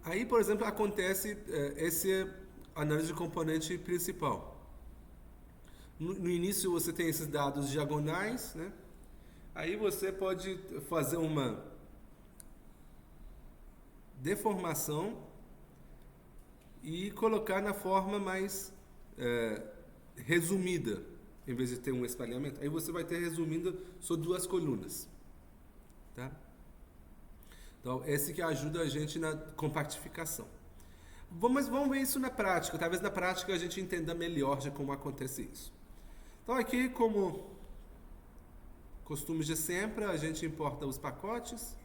Aí, por exemplo, acontece essa análise de componente principal. No início você tem esses dados diagonais, né? Aí você pode fazer uma deformação e colocar na forma mais resumida, em vez de ter um espalhamento. Aí você vai ter resumindo só 2 colunas, tá? Então, esse que ajuda a gente na compactificação. Mas vamos ver isso na prática. Talvez na prática a gente entenda melhor de como acontece isso. Então, aqui, como costumes de sempre, a gente importa os pacotes.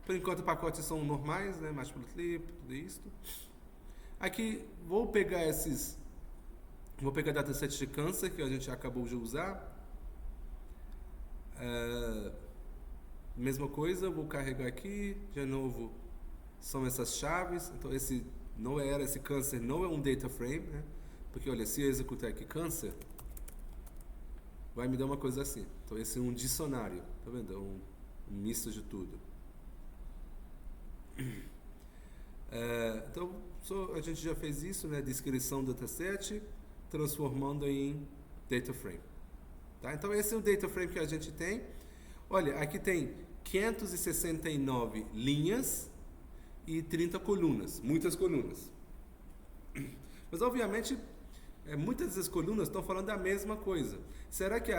Por enquanto, os pacotes são normais, né? Matplotlib, tudo isso. Aqui, vou pegar dataset de câncer, que a gente acabou de usar. Mesma coisa, vou carregar aqui, de novo, são essas chaves. Então, esse câncer não é um data frame, né? Porque, olha, se eu executar aqui câncer, vai me dar uma coisa assim. Então, esse é um dicionário, tá vendo? É um misto de tudo. Então, a gente já fez isso, né? Descrição do dataset, transformando em data frame. Tá? Então, esse é o data frame que a gente tem. Olha, aqui tem 569 linhas e 30 colunas, muitas colunas. Mas, obviamente, muitas dessas colunas estão falando da mesma coisa. Será que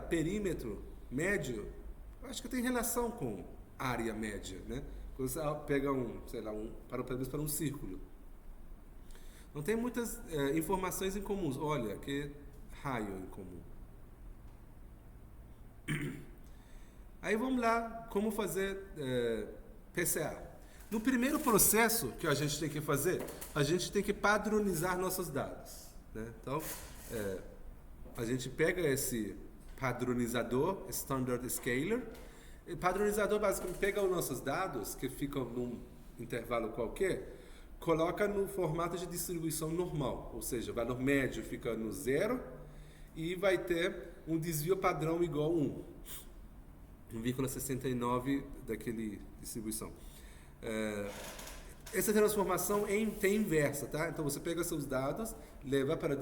perímetro médio, acho que tem relação com área média, né? Quando você pega para um círculo. Não tem muitas informações em comuns. Olha, que raio em comum. Aí vamos lá, como fazer PCA. No primeiro processo que a gente tem que fazer, a gente tem que padronizar nossos dados, né? Então, a gente pega esse padronizador, Standard Scaler. O padronizador basicamente pega os nossos dados, que ficam num intervalo qualquer, coloca no formato de distribuição normal, ou seja, o valor médio fica no 0 e vai ter um desvio padrão igual a 1,69 daquele distribuição. Essa transformação tem inversa, tá? Então você pega seus dados, leva para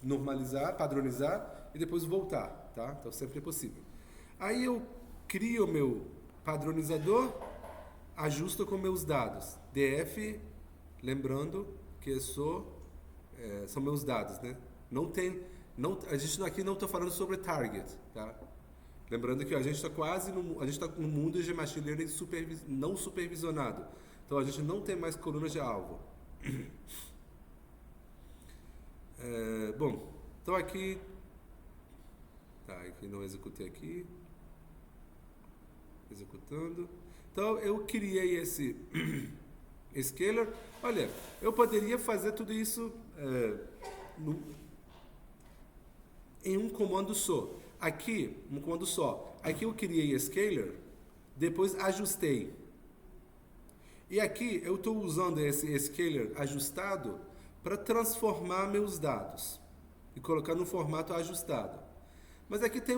normalizar, padronizar e depois voltar, tá? Então sempre é possível. Aí eu crio o meu padronizador, ajusta com meus dados. DF, lembrando que são meus dados, né? A gente aqui não está falando sobre target, tá? Lembrando que a gente está no mundo de machine learning não supervisionado. Então a gente não tem mais colunas de alvo. Bom, então aqui não executei aqui. Executando. Então eu criei esse scalar. Olha, eu poderia fazer tudo isso em um comando só. Aqui, um comando só. Aqui eu criei scalar, depois ajustei. E aqui eu estou usando esse scalar ajustado para transformar meus dados e colocar no formato ajustado. Mas aqui tem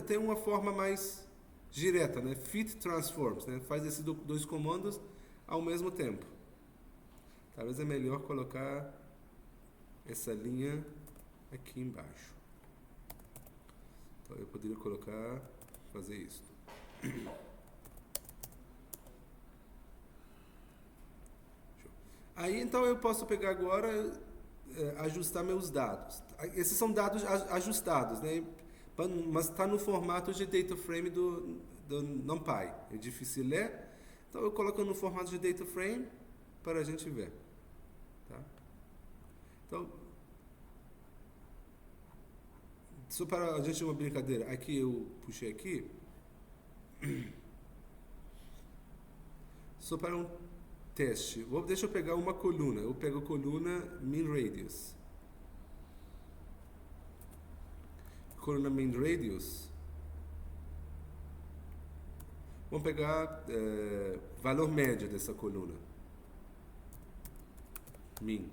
tem uma forma mais direta, né? Fit transforms, né? Faz esses dois comandos ao mesmo tempo. Talvez é melhor colocar essa linha aqui embaixo. Então eu poderia fazer isso. Aí então eu posso pegar agora, ajustar meus dados. Esses são dados ajustados, né? Mas está no formato de data frame do NumPy. É difícil ler, então eu coloco no formato de data frame para a gente ver. Tá? Então, só para a gente uma brincadeira, aqui eu puxei aqui, só para um teste. Deixa eu pegar uma coluna. Eu pego a coluna mean radius. Coluna mean radius. Vamos pegar valor médio dessa coluna. Mean.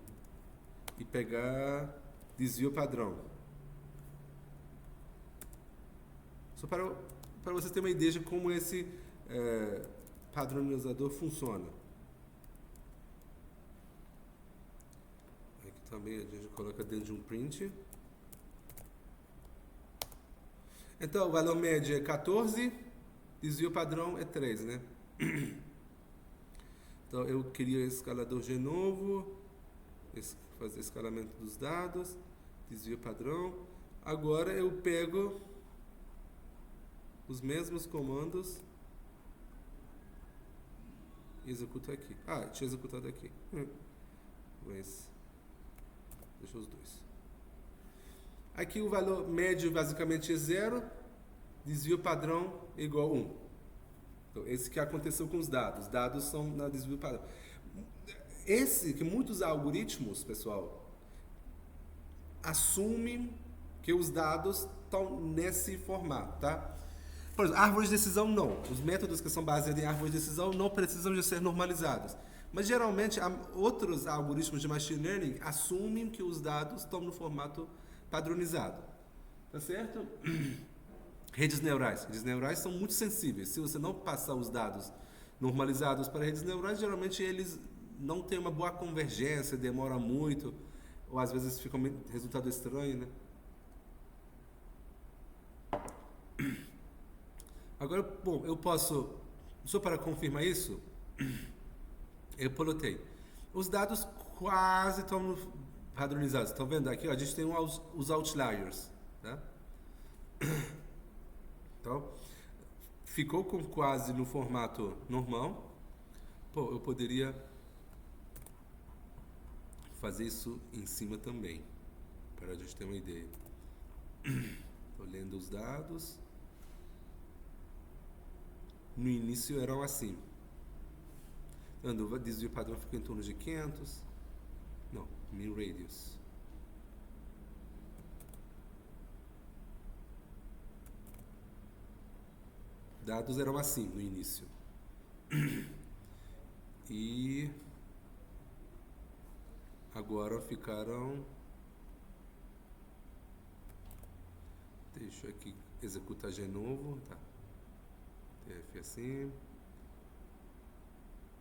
E pegar desvio padrão. Só para vocês terem uma ideia de como esse padronizador funciona. Aqui também a gente coloca dentro de um print. Então, o valor médio é 14, desvio padrão é 3, né? Então, eu queria escalador de novo, fazer escalamento dos dados, desvio padrão. Agora eu pego os mesmos comandos e executo aqui. Ah, tinha executado aqui. Mas deixa os dois. Aqui o valor médio basicamente é 0, desvio padrão é igual a 1. Então, esse que aconteceu com os dados. Os dados são na desvio padrão. Que muitos algoritmos, pessoal, assumem que os dados estão nesse formato, tá? Por exemplo, árvores de decisão não. Os métodos que são baseados em árvores de decisão não precisam de ser normalizados. Mas geralmente outros algoritmos de machine learning assumem que os dados estão no formato padronizado. Tá certo? Redes neurais. Redes neurais são muito sensíveis. Se você não passar os dados normalizados para redes neurais, geralmente eles não têm uma boa convergência, demora muito, ou às vezes fica um resultado estranho, né? Agora, bom, eu posso, só para confirmar isso, eu plotei. Os dados quase estão padronizados. Estão vendo aqui? Ó, a gente tem os outliers. Tá? Então, ficou com quase no formato normal. Pô, eu poderia fazer isso em cima também, para a gente ter uma ideia. Estou lendo os dados. No início eram assim. O desvio padrão fica em torno de 500. Não, mean radius. Dados eram assim no início. E agora ficaram... Deixa eu aqui executar de novo. Tá. TF assim.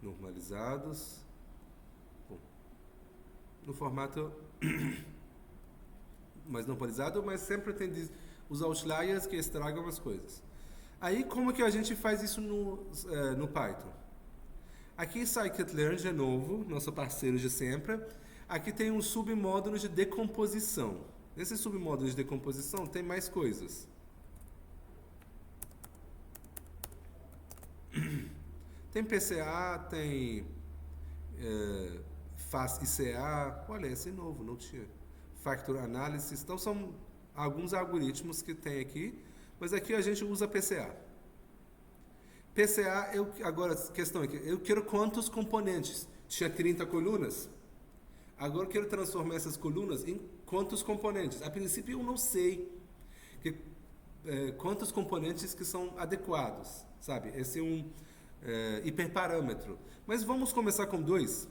Normalizados. Bom, no formato mais normalizado, mas sempre tem os outliers que estragam as coisas. Aí, como que a gente faz isso no Python? Aqui scikit-learn, de novo, nosso parceiro de sempre. Aqui tem um submódulo de decomposição. Nesse submódulo de decomposição tem mais coisas. Tem PCA, tem FAST-ICA, olha, esse é novo, não tinha. Factor Analysis, então são alguns algoritmos que tem aqui, mas aqui a gente usa PCA. PCA, agora, questão aqui, eu quero quantos componentes? Tinha 30 colunas? Agora eu quero transformar essas colunas em quantos componentes? A princípio eu não sei quantos componentes que são adequados, sabe? Esse é um hiperparâmetro. Mas vamos começar com 2,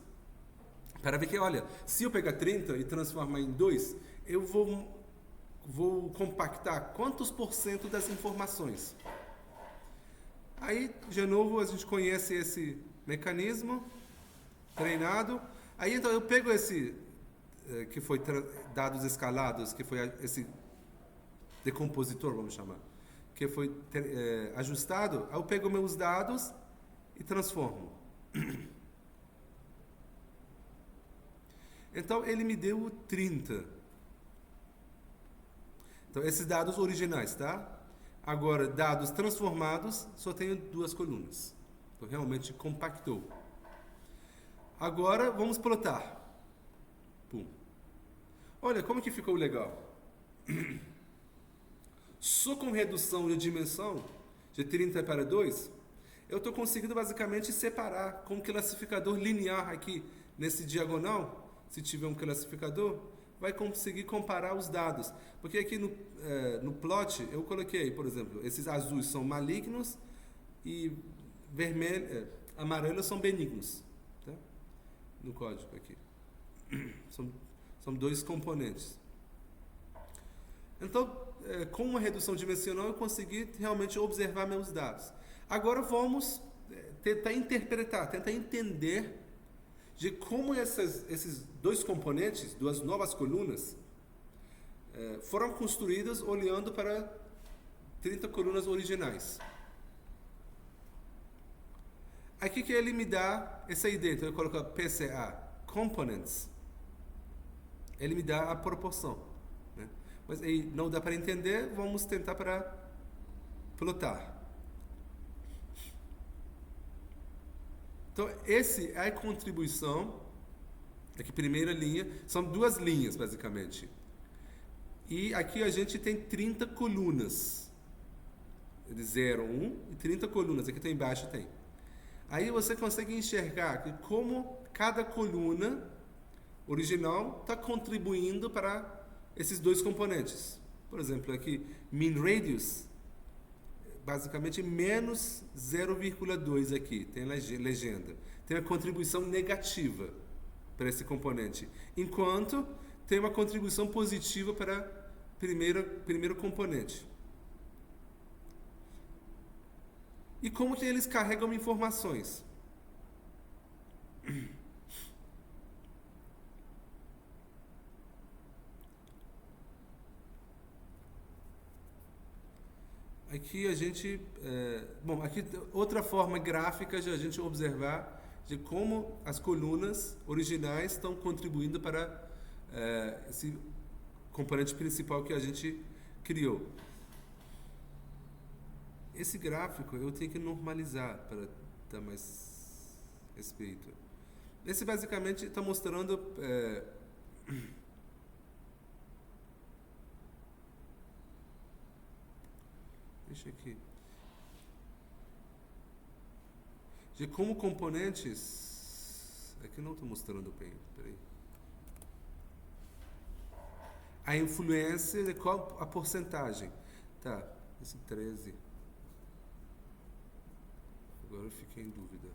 para ver que, olha, se eu pegar 30 e transformar em 2, eu vou compactar quantos por cento das informações. Aí, de novo, a gente conhece esse mecanismo treinado. Aí, então, eu pego esse, que foi dados escalados, que foi esse decompositor, vamos chamar, que foi ajustado. Aí eu pego meus dados e transformo. Então, ele me deu 30. Então, esses dados originais, tá? Agora, dados transformados, só tenho 2 colunas. Então, realmente compactou. Agora, vamos plotar. Pum. Olha, como que ficou legal. Só com redução de dimensão, de 30 para 2, eu estou conseguindo basicamente separar com um classificador linear aqui, nesse diagonal. Se tiver um classificador, vai conseguir comparar os dados. Porque aqui no plot eu coloquei, por exemplo, esses azuis são malignos e amarelos são benignos. Tá? No código aqui. São 2 componentes. Então, com uma redução dimensional, eu consegui realmente observar meus dados. Agora vamos tentar interpretar, tentar entender de como esses 2 componentes, 2 novas colunas, foram construídas olhando para 30 colunas originais. Aqui que ele me dá essa ideia, então eu coloco PCA, Components, ele me dá a proporção. Né? Mas aí não dá para entender, vamos tentar para plotar. Então, essa é a contribuição, aqui primeira linha, são 2 linhas basicamente. E aqui a gente tem 30 colunas, de 0, 1 e 30 colunas, aqui tem embaixo tem. Aí você consegue enxergar que como cada coluna original está contribuindo para esses 2 componentes. Por exemplo, aqui, mean radius, basicamente menos 0,2 aqui, tem legenda. Tem uma contribuição negativa para esse componente, enquanto tem uma contribuição positiva para primeiro componente. E como que eles carregam informações? Aqui a gente, aqui outra forma gráfica de a gente observar de como as colunas originais estão contribuindo para esse componente principal que a gente criou. Esse gráfico eu tenho que normalizar para dar mais respeito. Esse basicamente está mostrando deixa aqui. De como componentes. Aqui não estou mostrando bem. Peraí. A influência de qual a porcentagem. Tá, esse 13. Agora eu fiquei em dúvida.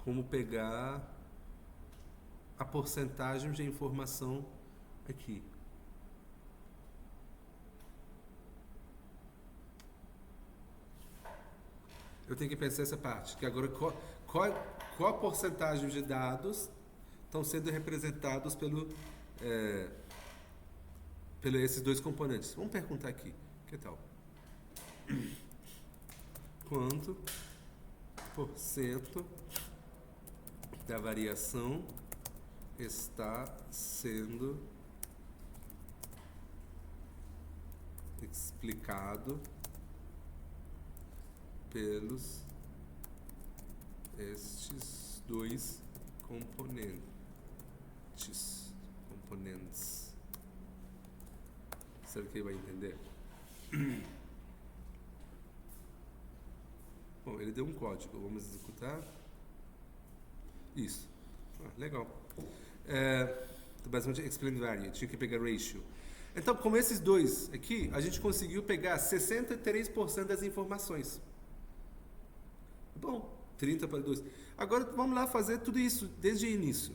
Como pegar a porcentagem de informação aqui. Eu tenho que pensar essa parte, que agora qual a porcentagem de dados estão sendo representados pelos esses dois componentes. Vamos perguntar aqui, que tal? Quanto por cento da variação está sendo explicado pelos estes dois componentes. Será que ele vai entender? Bom, ele deu um código, vamos executar. Isso. Legal. Basicamente, explain value, tinha que pegar ratio. Então, com esses dois aqui, a gente conseguiu pegar 63% das informações. Bom, 30 para 2. Agora, vamos lá fazer tudo isso desde o início.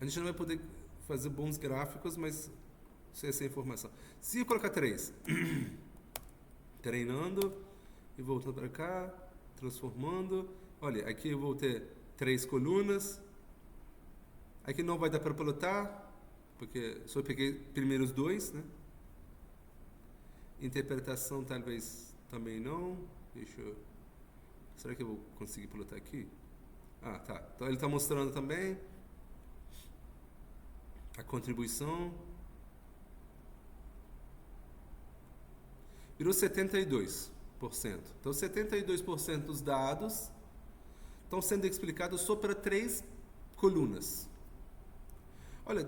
A gente não vai poder fazer bons gráficos, mas sem essa informação. Se eu colocar 3, treinando e voltando para cá, transformando. Olha, aqui eu vou ter 3 colunas. Aqui não vai dar para plotar, porque só peguei primeiros 2, né? Interpretação talvez também não. Será que eu vou conseguir plotar aqui? Ah, tá. Então ele está mostrando também a contribuição. Virou 72%. Então 72% dos dados estão sendo explicados só para 3 colunas. Olha,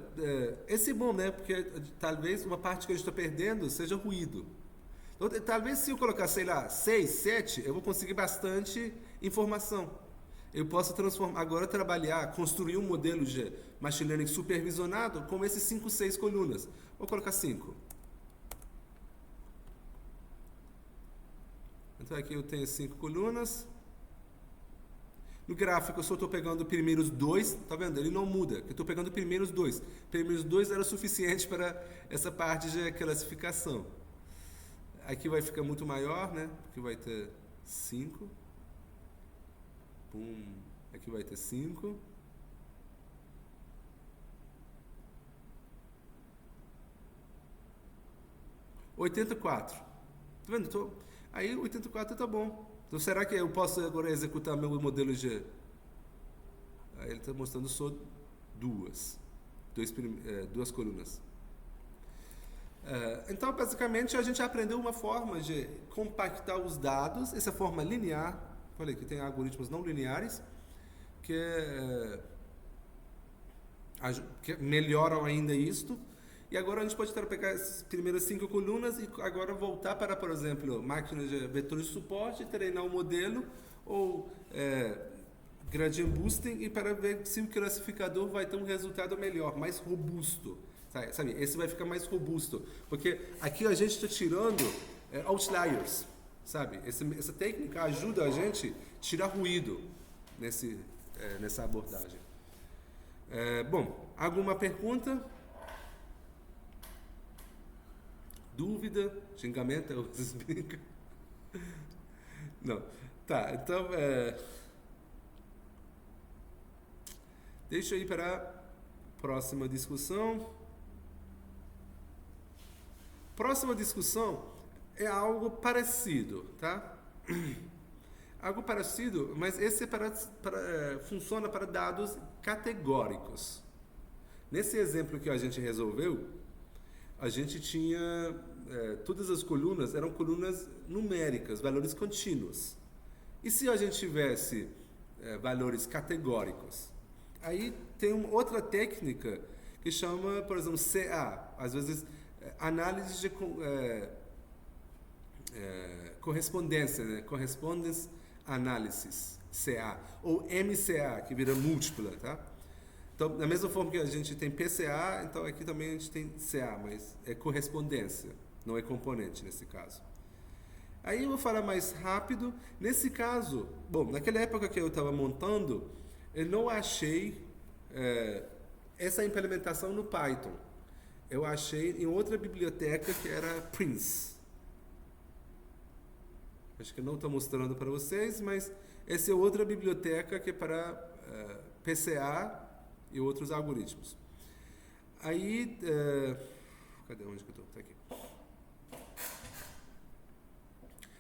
esse é bom, né? Porque talvez uma parte que a gente está perdendo seja ruído. Então, talvez se eu colocar, sei lá, 6, 7, eu vou conseguir bastante informação. Eu posso agora trabalhar, construir um modelo de machine learning supervisionado com esses 5, 6 colunas. Vou colocar 5. Então aqui eu tenho 5 colunas. No gráfico eu só estou pegando os primeiros 2, tá vendo? Ele não muda, eu estou pegando os primeiros 2. Primeiros 2 era o suficiente para essa parte de classificação. Aqui vai ficar muito maior, né? Aqui vai ter 5. Aqui vai ter 5. (84). Tá vendo? Aí 84 tá bom. Então será que eu posso agora executar meu modelo G? Aí ele está mostrando só duas colunas. Então basicamente a gente aprendeu uma forma de compactar os dados, essa forma linear. Falei que tem algoritmos não lineares que melhoram ainda isto. E agora a gente pode pegar essas primeiras 5 colunas e agora voltar para, por exemplo, máquinas de vetores de suporte, treinar um modelo ou gradient boosting e para ver se o classificador vai ter um resultado melhor, mais robusto. Sabe? Esse vai ficar mais robusto. Porque aqui a gente está tirando outliers. Sabe? Essa técnica ajuda a gente a tirar ruído nessa abordagem. Bom, alguma pergunta? Dúvida? Xingamento? Não. Tá, então deixa eu ir para a próxima discussão. Próxima discussão é algo parecido, tá? Algo parecido, mas esse funciona para dados categóricos. Nesse exemplo que a gente resolveu, a gente tinha todas as colunas eram colunas numéricas, valores contínuos. E se a gente tivesse valores categóricos? Aí tem uma outra técnica que chama, por exemplo, CA, às vezes análise de correspondência, né? Correspondence Analysis, CA, ou MCA, que vira múltipla, tá? Então, da mesma forma que a gente tem PCA, então aqui também a gente tem CA, mas é correspondência, não é componente nesse caso. Aí eu vou falar mais rápido. Nesse caso, bom, naquela época que eu estava montando, eu não achei essa implementação no Python. Eu achei em outra biblioteca que era Prince. Acho que não estou mostrando para vocês, mas essa é outra biblioteca que é para PCA e outros algoritmos. Aí, cadê onde que eu estou? Tá aqui.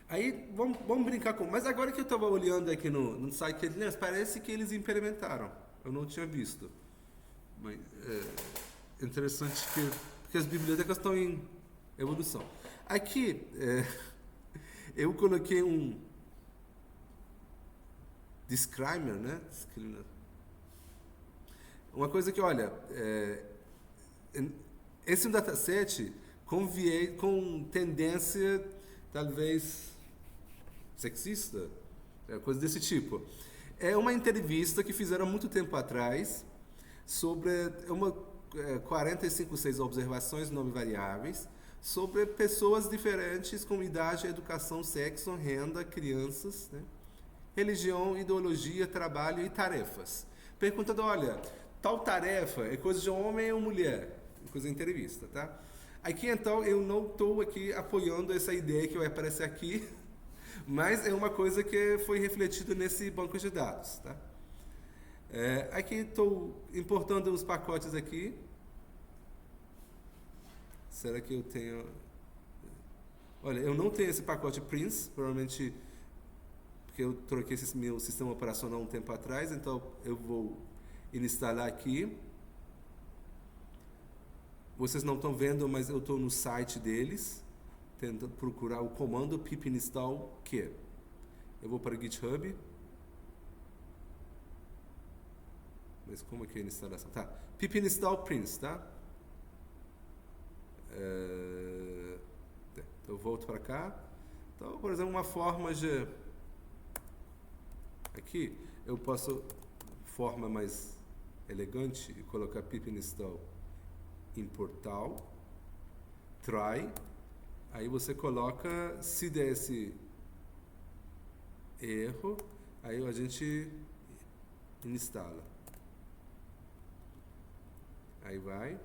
Aí, vamos brincar com... Mas agora que eu estava olhando aqui no site que eles... Parece que eles implementaram. Eu não tinha visto. Mas é interessante que as bibliotecas estão em evolução. Aqui, eu coloquei um discrimer, né? Uma coisa que, olha, esse é um dataset com tendência, talvez, sexista, coisa desse tipo. É uma entrevista que fizeram muito tempo atrás sobre 45, 6 observações não variáveis sobre pessoas diferentes com idade, educação, sexo, renda, crianças, né? Religião, ideologia, trabalho e tarefas. Perguntando, olha, tal tarefa é coisa de homem ou mulher? Coisa de entrevista, tá? Aqui, então, eu não estou aqui apoiando essa ideia que vai aparecer aqui, mas é uma coisa que foi refletida nesse banco de dados, tá? Aqui estou importando os pacotes aqui. Será que eu tenho... Olha, eu não tenho esse pacote Prince, provavelmente porque eu troquei esse meu sistema operacional um tempo atrás, então eu vou instalar aqui. Vocês não estão vendo, mas eu estou no site deles, tentando procurar o comando pip install que. Eu vou para o GitHub. Mas como é que é a instalação? Tá, pip install Prince, tá? Então eu volto para cá. Então, por exemplo, uma forma de... Aqui eu posso, forma mais elegante, colocar pip install importal, try, aí você coloca, se der esse erro, aí a gente instala. Aí vai.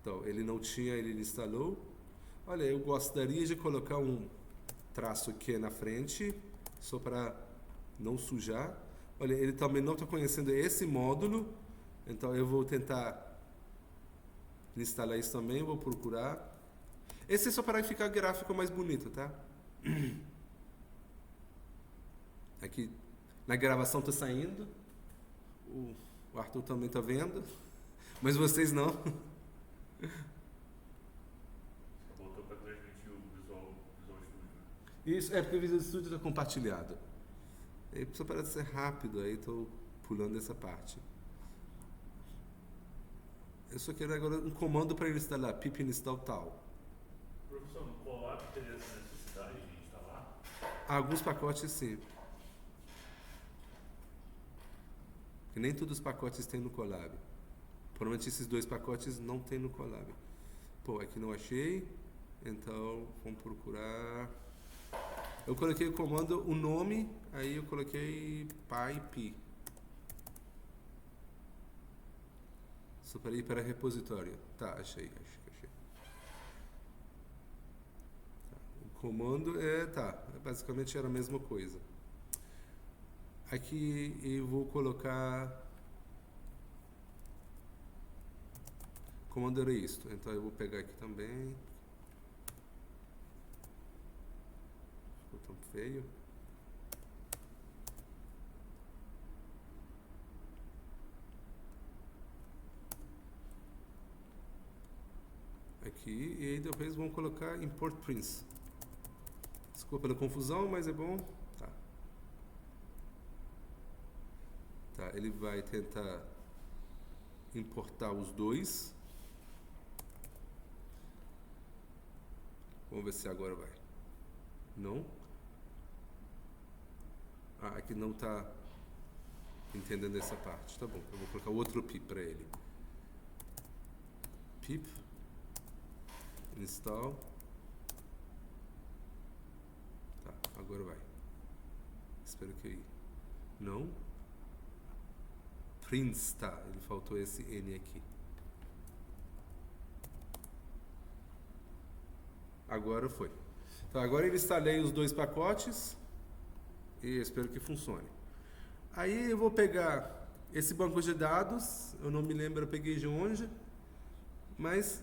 Então, ele não tinha, ele instalou. Olha, eu gostaria de colocar um traço Q na frente, só para não sujar. Olha, ele também não está conhecendo esse módulo, então eu vou tentar instalar isso também, vou procurar. Esse é só para ficar o gráfico mais bonito, tá? Aqui na gravação está saindo, o Arthur também está vendo, mas vocês não. Voltou para transmitir o Visual Studio. Isso, porque o Visual Studio está compartilhado. Só para ser rápido, aí estou pulando essa parte. Eu só quero agora um comando para instalar, pip install tal. Professor, no Colab teria essa necessidade de instalar? Alguns pacotes sim. Porque nem todos os pacotes tem no Colab. Provavelmente esses 2 pacotes não tem no Colab. Pô, aqui não achei, então vamos procurar. Eu coloquei o comando, o nome, aí eu coloquei pipe. Só para ir para repositório. Tá, achei. Tá. O comando basicamente era a mesma coisa. Aqui eu vou colocar... O comando era isto, então eu vou pegar aqui também. Ficou tão feio. Aqui, e aí depois vamos colocar import Prince. Desculpa pela confusão, mas é bom. Tá, ele vai tentar importar os 2. Vamos ver se agora vai. Não? Aqui não está entendendo essa parte. Tá bom, eu vou colocar outro pip para ele. Pip install. Tá, agora vai. Espero que não. Prince, tá, ele faltou esse N aqui. Agora foi. Então agora eu instalei os 2 pacotes e espero que funcione. Aí eu vou pegar Esse banco de dados, eu não me lembro, eu peguei de onde, mas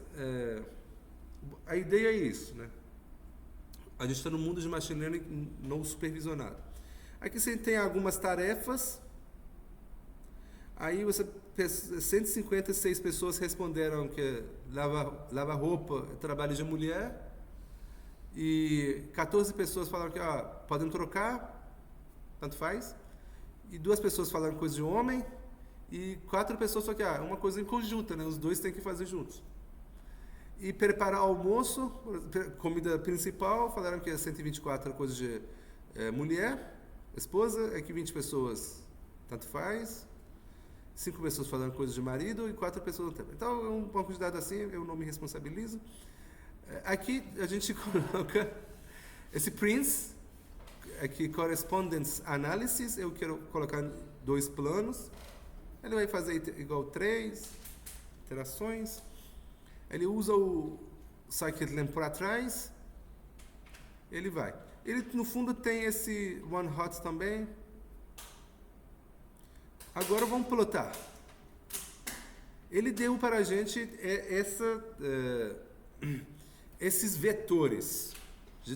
a ideia é isso, né? A gente está no mundo de machine learning não supervisionado. Aqui você tem algumas tarefas, aí 156 pessoas responderam que lava roupa é trabalho de mulher, e 14 pessoas falaram que podem trocar, tanto faz, e 2 pessoas falaram coisa de homem, e 4 pessoas só que uma coisa em conjunta, né? Os dois têm que fazer juntos. E preparar almoço, comida principal, falaram que é 124 coisa de mulher, esposa, é que 20 pessoas tanto faz, 5 pessoas falando coisa de marido e 4 pessoas não tem. Então é um banco de dados assim, eu não me responsabilizo. Aqui a gente coloca esse Prince, aqui Correspondence Analysis, eu quero colocar 2 planos. Ele vai fazer igual 3 interações. Ele usa o scikit-learn para trás. Ele vai. Ele no fundo tem esse one hot também. Agora vamos plotar. Ele deu para a gente esses vetores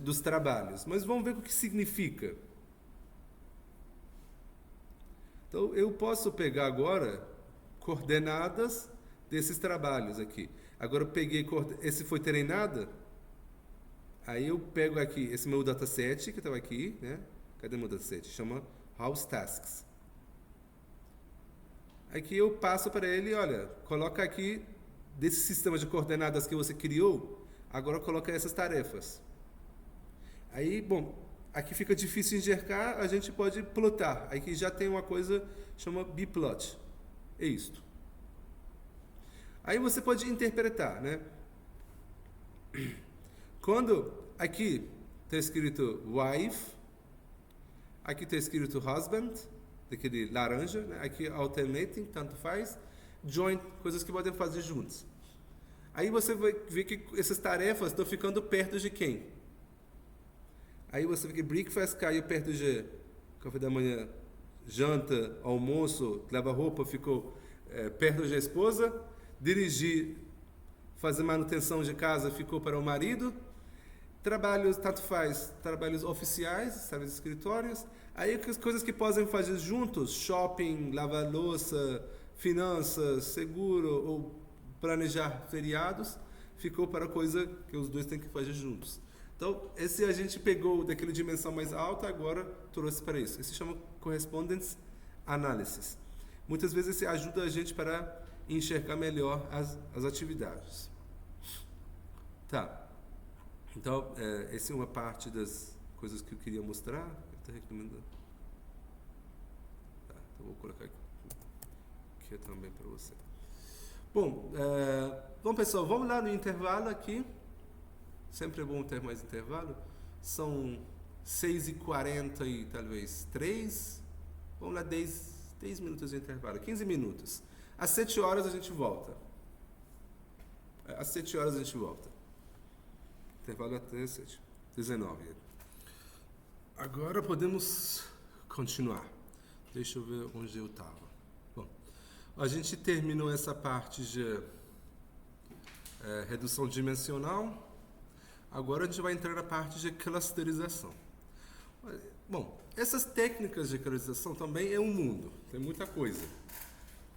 dos trabalhos, mas vamos ver o que significa. Então, eu posso pegar agora coordenadas desses trabalhos aqui. Agora eu peguei, esse foi treinado, aí eu pego aqui esse meu dataset que estava aqui, né? Cadê meu dataset? Chama House Tasks. Aqui eu passo para ele, olha, coloca aqui desse sistema de coordenadas que você criou, agora coloca essas tarefas. Aí, bom, aqui fica difícil enxergar, a gente pode plotar. Aqui já tem uma coisa chama bplot. É isto. Aí você pode interpretar, né? Quando aqui está escrito wife, aqui está escrito husband, daquele laranja, né? Aqui alternating, tanto faz, join, coisas que podem fazer juntos. Aí você vai ver que essas tarefas estão ficando perto de quem? Aí você vê que breakfast caiu perto de café da manhã, janta, almoço, lavar roupa ficou perto da esposa, dirigir, fazer manutenção de casa ficou para o marido, trabalhos, tanto faz, trabalhos oficiais, trabalhos de escritórios, aí as coisas que podem fazer juntos, shopping, lavar louça, finanças, seguro ou planejar feriados, ficou para a coisa que os dois têm que fazer juntos. Então, esse a gente pegou daquela dimensão mais alta, agora trouxe para isso. Isso se chama Correspondence Analysis. Muitas vezes isso ajuda a gente para enxergar melhor as atividades. Tá. Então, essa é uma parte das coisas que eu queria mostrar. Ele está recomendando. Tá, então vou colocar aqui também para você. Bom, pessoal, vamos lá no intervalo aqui. Sempre é bom ter mais intervalo. São 6h40 e talvez 3. Vamos lá, 10 minutos de intervalo. 15 minutos. Às 7 horas a gente volta. Às 7 horas a gente volta. Intervalo até 7. 19. Agora podemos continuar. Deixa eu ver onde eu estava. Bom, a gente terminou essa parte de redução dimensional. Agora a gente vai entrar na parte de clusterização. Bom, essas técnicas de clusterização também é um mundo, tem muita coisa.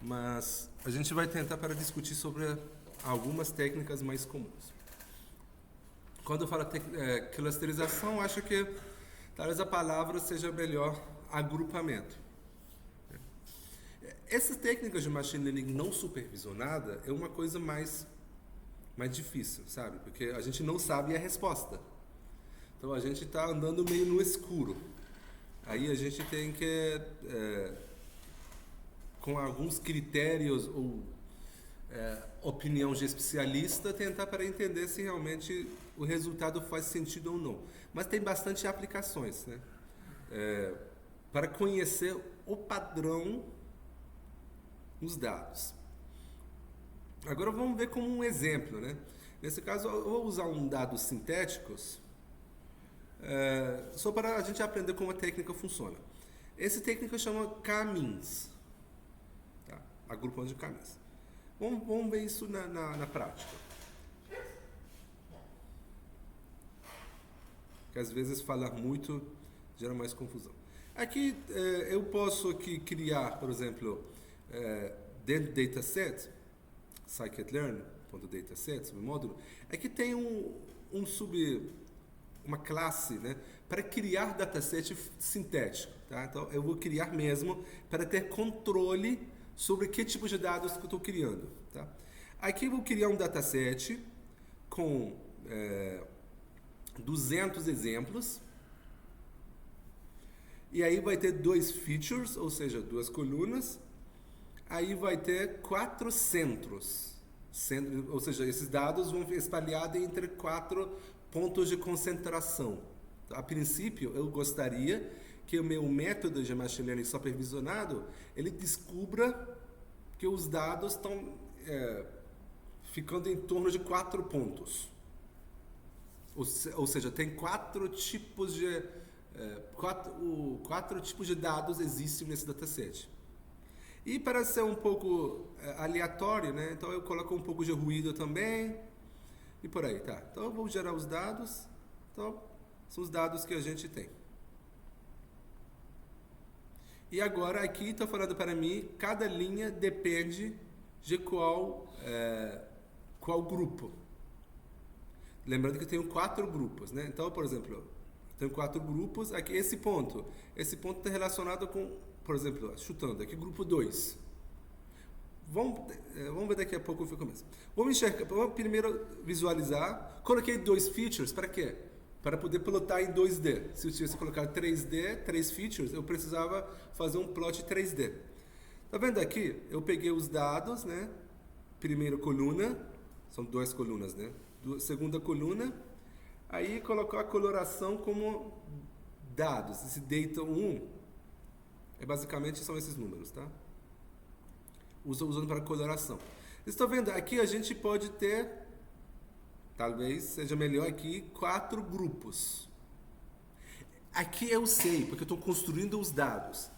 Mas a gente vai tentar para discutir sobre algumas técnicas mais comuns. Quando eu falo clusterização, acho que talvez a palavra seja melhor agrupamento. Essas técnicas de machine learning não supervisionada é uma coisa mais difícil, sabe? Porque a gente não sabe a resposta. Então a gente está andando meio no escuro. Aí a gente tem que, com alguns critérios ou opinião de especialista, tentar para entender se realmente o resultado faz sentido ou não. Mas tem bastante aplicações, né? Para conhecer o padrão nos dados. Agora vamos ver como um exemplo, né? Nesse caso, eu vou usar um dados sintéticos só para a gente aprender como a técnica funciona. Essa técnica chama K-means. agrupando de caminhos. Vamos ver isso na prática. Que às vezes falar muito gera mais confusão. Aqui eu posso aqui criar, por exemplo, dentro do dataset, scikit-learn.dataset, submódulo, aqui tem uma classe, né, para criar dataset sintético. Tá? Então, eu vou criar mesmo para ter controle sobre que tipo de dados que eu estou criando. Tá? Aqui eu vou criar um dataset com 200 exemplos. E aí vai ter 2 features, ou seja, 2 colunas. Aí vai ter 4 centros. Ou seja, esses dados vão espalhados entre 4 pontos de concentração. A princípio, eu gostaria que o meu método de machine learning supervisionado, ele descubra que os dados estão ficando em torno de 4 pontos. Ou seja, tem 4 tipos de... quatro tipos de dados existem nesse dataset. E para ser um pouco aleatório, né? Então eu coloco um pouco de ruído também. E por aí, tá? Então eu vou gerar os dados. Então, são os dados que a gente tem. E agora aqui está falando para mim, cada linha depende de qual grupo. Lembrando que eu tenho 4 grupos, né? Então, por exemplo, tenho 4 grupos. Aqui, esse ponto está relacionado com, por exemplo, chutando aqui, grupo 2. Vamos ver daqui a pouco o que começa. Vamos primeiro visualizar. Coloquei 2 features, para quê? Para poder plotar em 2D. Se eu tivesse colocado 3D, 3 features, eu precisava fazer um plot 3D. Tá vendo aqui? Eu peguei os dados, né? Primeira coluna, são 2 colunas, né? Segunda coluna, aí colocou a coloração como dados. Esse data 1, basicamente são esses números, tá? Usando para coloração. Vocês estão vendo? Aqui a gente pode ter, talvez seja melhor aqui, 4 grupos. Aqui eu sei, porque eu estou construindo os dados.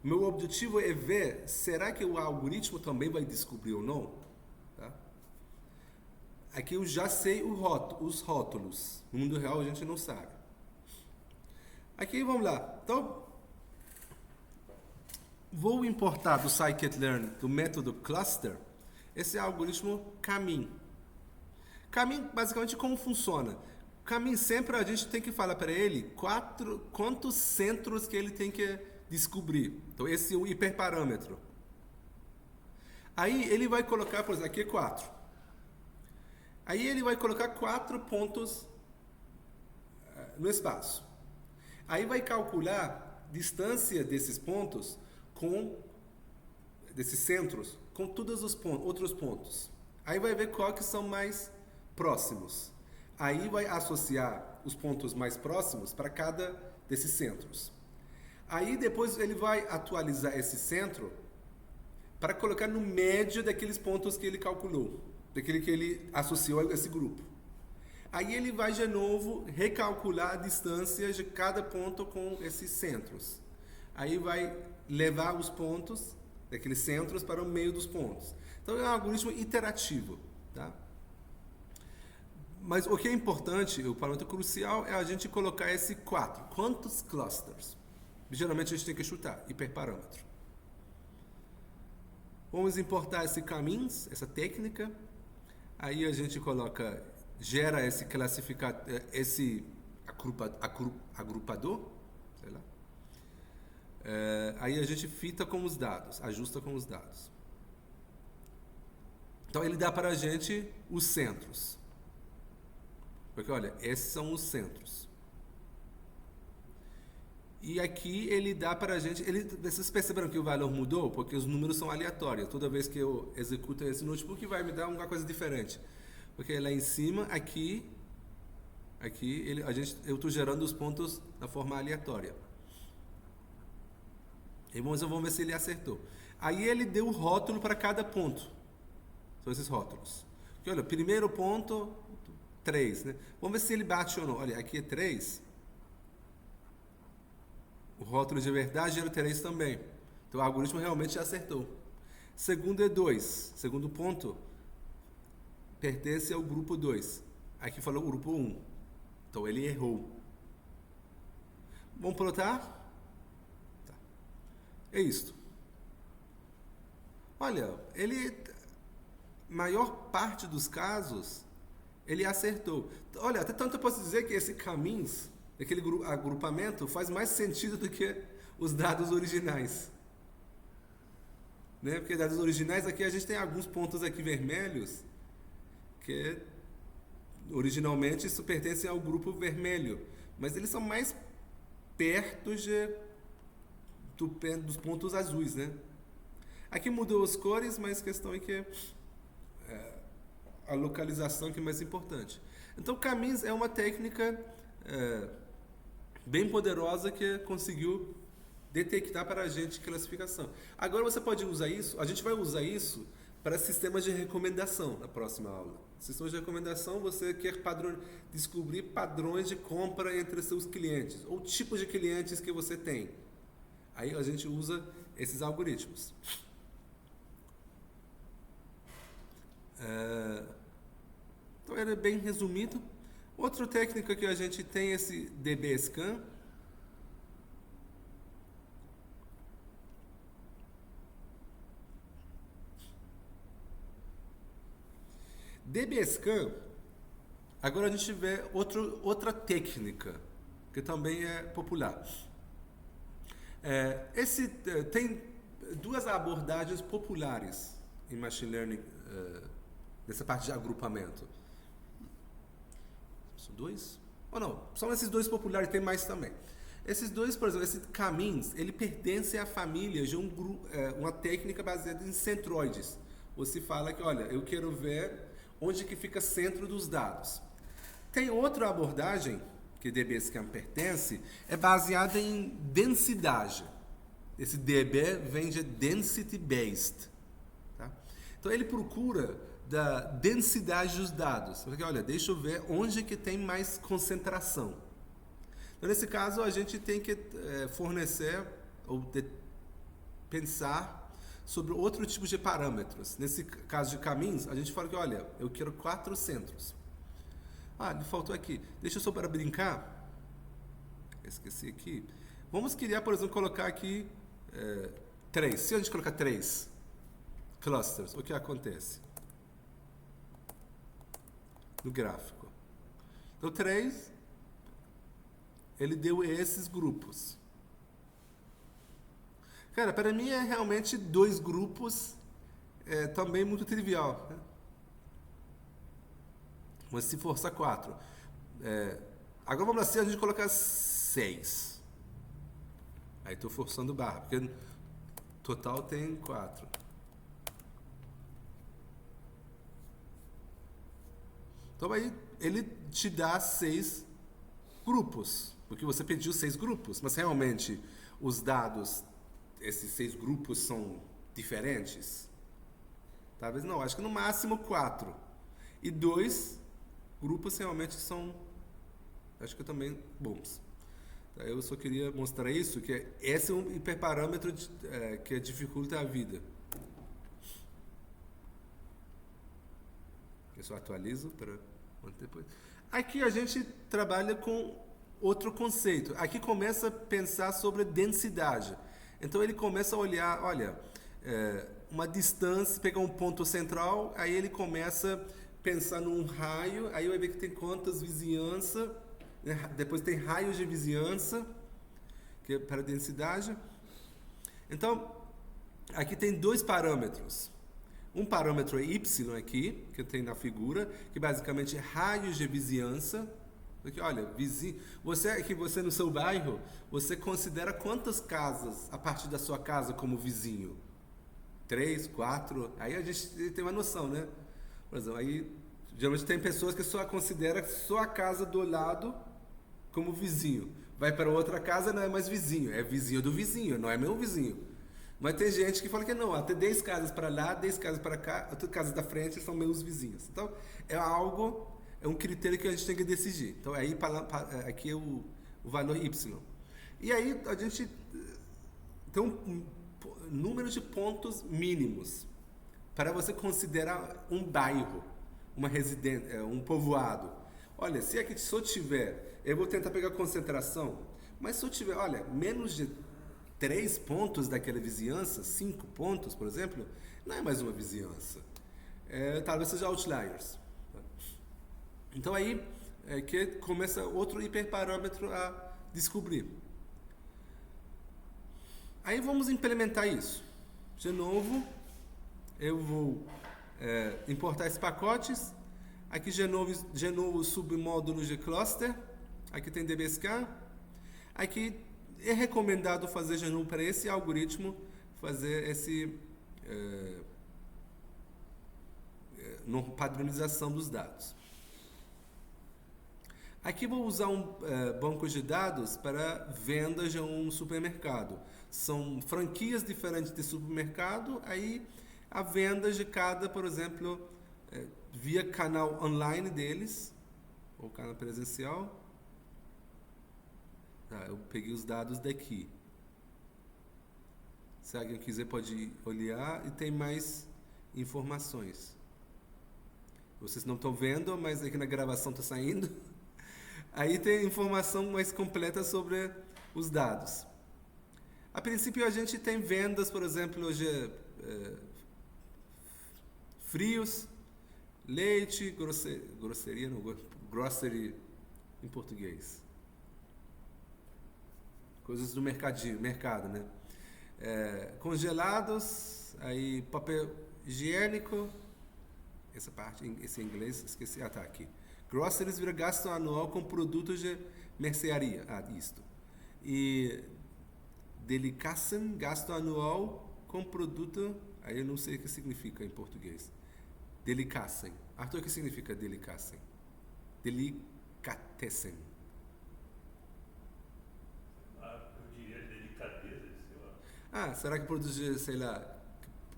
Meu objetivo é ver, será que o algoritmo também vai descobrir ou não? Tá? Aqui eu já sei os rótulos. No mundo real a gente não sabe. Aqui vamos lá. Então, vou importar do scikit-learn, do método cluster, esse algoritmo camin. Camin, basicamente, como funciona? Camin sempre a gente tem que falar para ele quantos centros que ele tem que descobrir. Então, esse é o hiperparâmetro. Aí ele vai colocar, por exemplo, aqui é 4. Aí ele vai colocar 4 pontos no espaço. Aí vai calcular a distância desses pontos desses centros com todos os outros pontos. Aí vai ver qual que são mais próximos. Aí vai associar os pontos mais próximos para cada desses centros. Aí depois ele vai atualizar esse centro para colocar no médio daqueles pontos que ele calculou, daquele que ele associou a esse grupo. Aí ele vai de novo recalcular a distância de cada ponto com esses centros. Aí vai levar os pontos daqueles centros para o meio dos pontos. Então é um algoritmo iterativo, tá? Mas o que é importante, o parâmetro crucial, é a gente colocar esse 4. Quantos clusters? Geralmente a gente tem que chutar, hiperparâmetro. Vamos importar esse caminhos, essa técnica. Aí a gente gera esse classificador, esse agrupador, sei lá. Aí a gente fita com os dados, ajusta com os dados. Então ele dá para a gente os centros. Porque olha, esses são os centros. E aqui ele dá para a gente... Vocês perceberam que o valor mudou? Porque os números são aleatórios. Toda vez que eu executo esse notebook vai me dar uma coisa diferente. Porque lá em cima, aqui eu estou gerando os pontos da forma aleatória. E vamos ver se ele acertou. Aí ele deu o rótulo para cada ponto. São esses rótulos. Porque, olha, primeiro ponto, 3. Né? Vamos ver se ele bate ou não. Olha, aqui é 3. O rótulo de verdade era 3 também. Então o algoritmo realmente acertou. Segundo é 2. Segundo ponto pertence ao grupo 2. Aqui falou o grupo 1. Então ele errou. Vamos plotar? Tá. É isto. Olha, maior parte dos casos, ele acertou. Olha, até tanto eu posso dizer que esse caminhos, aquele agrupamento, faz mais sentido do que os dados originais. Né? Porque dados originais aqui a gente tem alguns pontos aqui vermelhos, que originalmente isso pertence ao grupo vermelho. Mas eles são mais perto dos pontos azuis, né? Aqui mudou as cores, mas a questão é que a localização que é mais importante. Então, caminhos é uma técnica bem poderosa que conseguiu detectar para a gente classificação. Agora você pode usar isso, a gente vai usar isso para sistemas de recomendação na próxima aula. Sistemas de recomendação, você quer descobrir padrões de compra entre seus clientes, ou tipos de clientes que você tem. Aí a gente usa esses algoritmos. Então era bem resumido. Outra técnica que a gente tem é esse DBScan. DBScan, agora a gente vê outra técnica que também é popular. Tem duas abordagens populares em Machine Learning nessa parte de agrupamento. São dois? Ou não? São esses dois populares, tem mais também. Esses dois, por exemplo, esse caminhos, ele pertence à família de uma técnica baseada em centroides. Você fala que, olha, eu quero ver onde que fica centro dos dados. Tem outra abordagem, que DBScan pertence, é baseada em densidade. Esse DB vem de density based. Tá? Então ele procura da densidade dos dados. Porque, olha, deixa eu ver onde que tem mais concentração. Então, nesse caso, a gente tem que fornecer ou pensar sobre outro tipo de parâmetros. Nesse caso de caminhos, a gente fala que, olha, eu quero 4 centros. Lhe faltou aqui. Deixa eu só para brincar. Esqueci aqui. Vamos criar, por exemplo, colocar aqui 3. Se a gente colocar 3 clusters, o que acontece? No gráfico. Então, 3, ele deu esses grupos. Cara, para mim é realmente 2 grupos também muito trivial. Né? Mas se forçar 4. Agora vamos lá, se a gente colocar 6. Aí estou forçando barra, porque total tem 4. Então aí ele te dá 6 grupos, porque você pediu 6 grupos, mas realmente os dados, esses 6 grupos são diferentes? Talvez não, acho que no máximo 4. E 2 grupos realmente são, acho que também bons. Eu só queria mostrar isso, que esse é um hiperparâmetro que dificulta a vida. Eu só atualizo para depois. Aqui a gente trabalha com outro conceito. Aqui começa a pensar sobre densidade. Então ele começa a olhar, olha, uma distância, pegar um ponto central, aí ele começa a pensar num raio, aí vai ver que tem quantas vizinhanças, né? Depois tem raios de vizinhança, que é para densidade. Então, aqui tem 2 parâmetros. Um parâmetro é Y aqui, que tem na figura, que basicamente é raios de vizinhança. Porque, olha, você no seu bairro, você considera quantas casas a partir da sua casa como vizinho? 3, 4, aí a gente tem uma noção, né? Por exemplo, aí geralmente tem pessoas que só consideram só a casa do lado como vizinho. Vai para outra casa, não é mais vizinho, é vizinho do vizinho, não é meu vizinho. Mas tem gente que fala que não, até 10 casas para lá, 10 casas para cá, as casas da frente são meus vizinhos. Então, é um critério que a gente tem que decidir. Então, aí aqui é o valor Y. E aí, a gente tem um número de pontos mínimos para você considerar um bairro, uma residência, um povoado. Olha, se aqui se eu tiver, eu vou tentar pegar concentração, mas se eu tiver, olha, menos de 3 pontos daquela vizinhança, 5 pontos, por exemplo, não é mais uma vizinhança. Talvez seja outliers. Então aí é que começa outro hiperparâmetro a descobrir. Aí vamos implementar isso. De novo, eu vou importar esses pacotes. Aqui de novo submódulo de cluster. Aqui tem DBSK. Aqui é recomendado fazer de novo para esse algoritmo fazer esse padronização dos dados. Aqui vou usar um banco de dados para venda de um supermercado. São franquias diferentes de supermercado, aí a venda de cada, por exemplo, via canal online deles, ou canal presencial. Tá, eu peguei os dados daqui. Se alguém quiser pode olhar e tem mais informações. Vocês não estão vendo, mas aqui na gravação está saindo. Aí tem informação mais completa sobre os dados. A princípio a gente tem vendas, por exemplo, de frios, leite, grosseria, não, grocery em português. Coisas do mercado, né? Congelados, aí papel higiênico, essa parte, esse em inglês, esqueci, tá aqui. Groceries vira gasto anual com produtos de mercearia, isto. E Delicatessen, gasto anual com produto, aí eu não sei o que significa em português. Delicatessen. Arthur, o que significa delicatessen? Delicatessen. Eu diria delicadeza, sei lá. Será que produz, sei lá,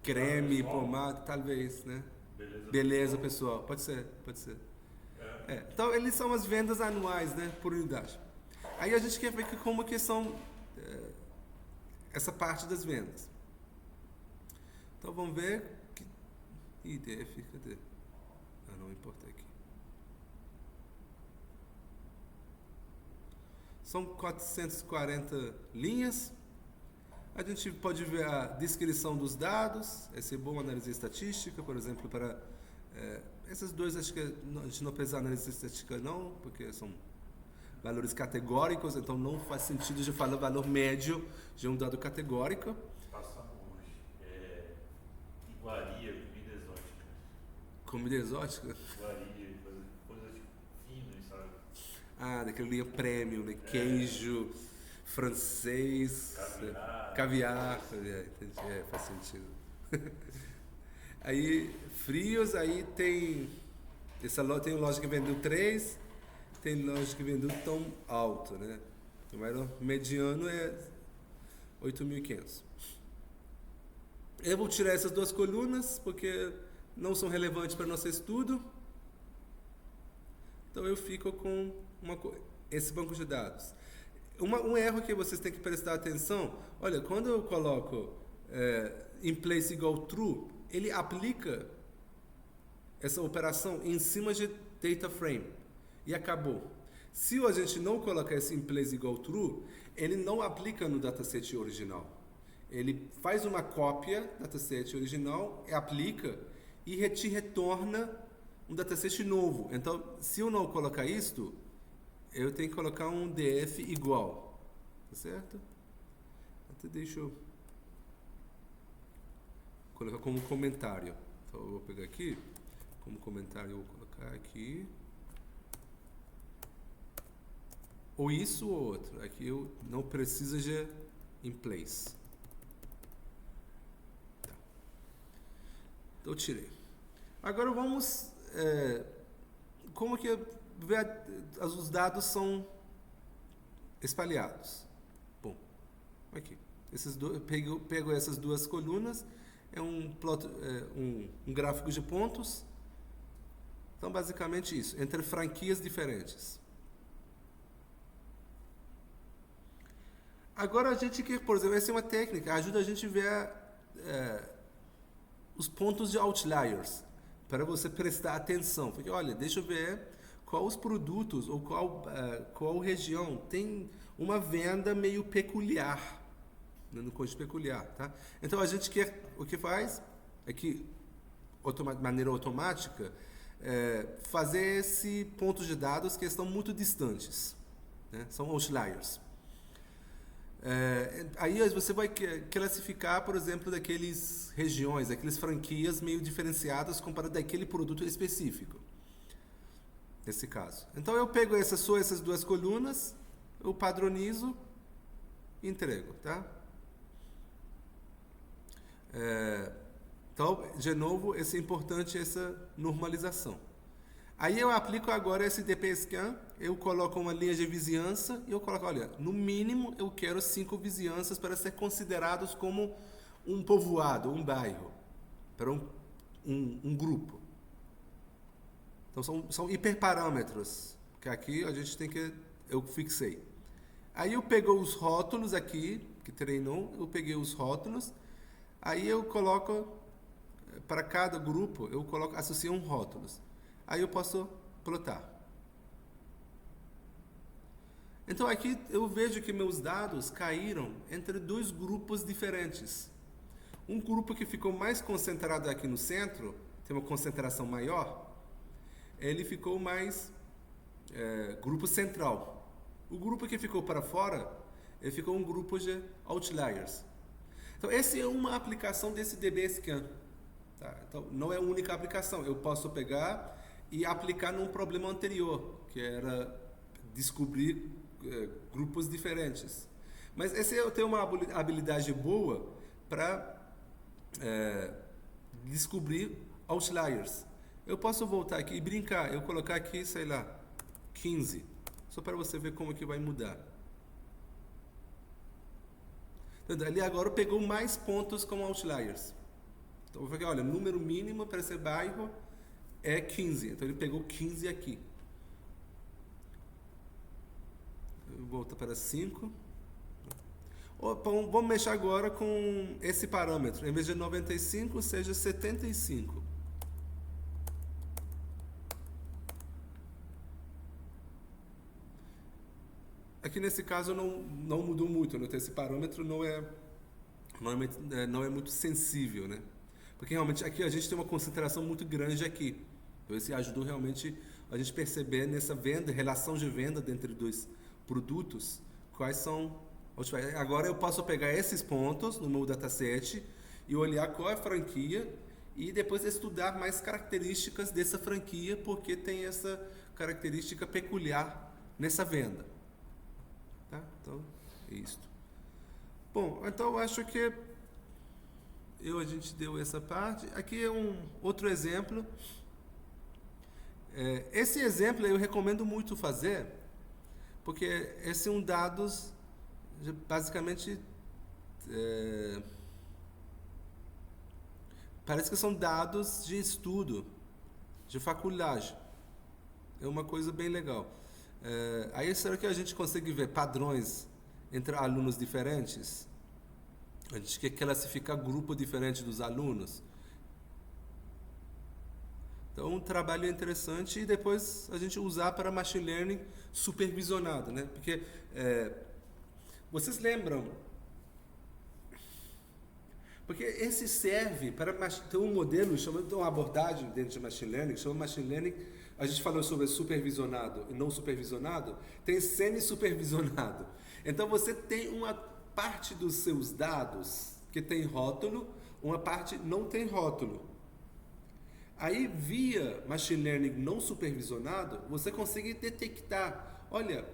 creme, pomada, talvez, né? Beleza, pessoal. Pode ser. Então, eles são as vendas anuais, né, por unidade. Aí a gente quer ver como que são essa parte das vendas. Então, vamos ver que IDF, cadê? Não importa aqui. São 440 linhas. A gente pode ver a descrição dos dados. Esse é bom análise estatística, por exemplo, para essas duas, acho que a gente não precisa análise estatística não, porque são valores categóricos, então não faz sentido de falar valor médio de um dado categórico. Passamos hoje. Iguaria, comida exótica. Comida exótica? Iguaria, coisas finas, sabe? Daquele linha premium, né? Queijo, francês, caviar. Entendi, faz sentido. Aí, frios, aí tem tem loja que vendeu 3, tem loja que vendeu tão alto, né? O mediano é 8.500. Eu vou tirar essas duas colunas, porque não são relevantes para nosso estudo. Então, eu fico com esse banco de dados. Um erro que vocês têm que prestar atenção, olha, quando eu coloco in place igual true, ele aplica essa operação em cima de data frame e acabou. Se a gente não colocar esse in place igual true, ele não aplica no dataset original. Ele faz uma cópia do dataset original, aplica e te retorna um dataset novo. Então, se eu não colocar isto, eu tenho que colocar um df igual, tá certo? Até deixa eu colocar como comentário. Então, eu vou pegar aqui, como comentário eu vou colocar aqui. Ou isso ou outro. Aqui eu não preciso de in place. Tá. Então, eu tirei. Agora vamos... como que os dados são espalhados. Bom, aqui. Pego essas duas colunas, é um gráfico de pontos. Então, basicamente isso, entre franquias diferentes. Agora a gente quer, por exemplo, essa é uma técnica, ajuda a gente a ver os pontos de outliers, para você prestar atenção. Porque, olha, deixa eu ver qual os produtos ou qual região tem uma venda meio peculiar, né, no contexto peculiar, tá? Então a gente quer, o que faz é que, de maneira automática, fazer esse pontos de dados que estão muito distantes, né? São outliers. Aí você vai classificar, por exemplo, daqueles regiões, daquelas franquias meio diferenciadas comparado daquele produto específico. Nesse caso. Então eu pego essas duas colunas, eu padronizo e entrego, tá? Então, de novo, é importante essa normalização. Aí eu aplico agora esse DP-Scan, eu coloco uma linha de vizinhança e eu coloco, olha, no mínimo eu quero 5 vizinhanças para ser considerados como um povoado, um bairro, para um grupo. Então são hiperparâmetros, que aqui a gente eu fixei. Aí eu pego os rótulos aqui, que treinou, eu peguei os rótulos, aí eu coloco, para cada grupo, associo rótulos. Aí eu posso plotar. Então aqui eu vejo que meus dados caíram entre 2 grupos diferentes. Um grupo que ficou mais concentrado aqui no centro, tem uma concentração maior, ele ficou mais grupo central. O grupo que ficou para fora, ele ficou um grupo de outliers. Então essa é uma aplicação desse DB-Scan. Tá? Então não é a única aplicação. Eu posso pegar e aplicar num problema anterior, que era descobrir grupos diferentes. Mas esse eu tenho uma habilidade boa para descobrir outliers. Eu posso voltar aqui e brincar, eu colocar aqui, sei lá, 15, só para você ver como que vai mudar. Então, ali agora pegou mais pontos como outliers. Então eu falei, olha, número mínimo para esse bairro é 15. Então ele pegou 15 aqui. Eu volto para 5. Vamos mexer agora com esse parâmetro. Em vez de 95, seja 75. Aqui nesse caso não mudou muito, né? Esse parâmetro não é muito sensível, né? Porque realmente aqui a gente tem uma concentração muito grande aqui. Então isso ajudou realmente a gente perceber nessa relação de venda entre 2 produtos, quais são. Agora eu posso pegar esses pontos no meu dataset e olhar qual é a franquia e depois estudar mais características dessa franquia, porque tem essa característica peculiar nessa venda. Tá? Então, é isso. Bom, então eu acho que a gente deu essa parte. Aqui é um outro exemplo. Esse exemplo eu recomendo muito fazer, porque esses são dados, basicamente, parece que são dados de estudo, de faculdade. É uma coisa bem legal. Aí será que a gente consegue ver padrões entre alunos diferentes? A gente quer classificar grupo diferente dos alunos. Então, um trabalho interessante e depois a gente usar para machine learning supervisionado, né? Porque vocês lembram? Porque esse serve para ter um modelo, tem uma abordagem dentro de machine learning, chama machine learning. A gente falou sobre supervisionado e não supervisionado, tem semi-supervisionado. Então você tem uma parte dos seus dados que tem rótulo, uma parte não tem rótulo. Aí, via machine learning não supervisionado, você consegue detectar, olha,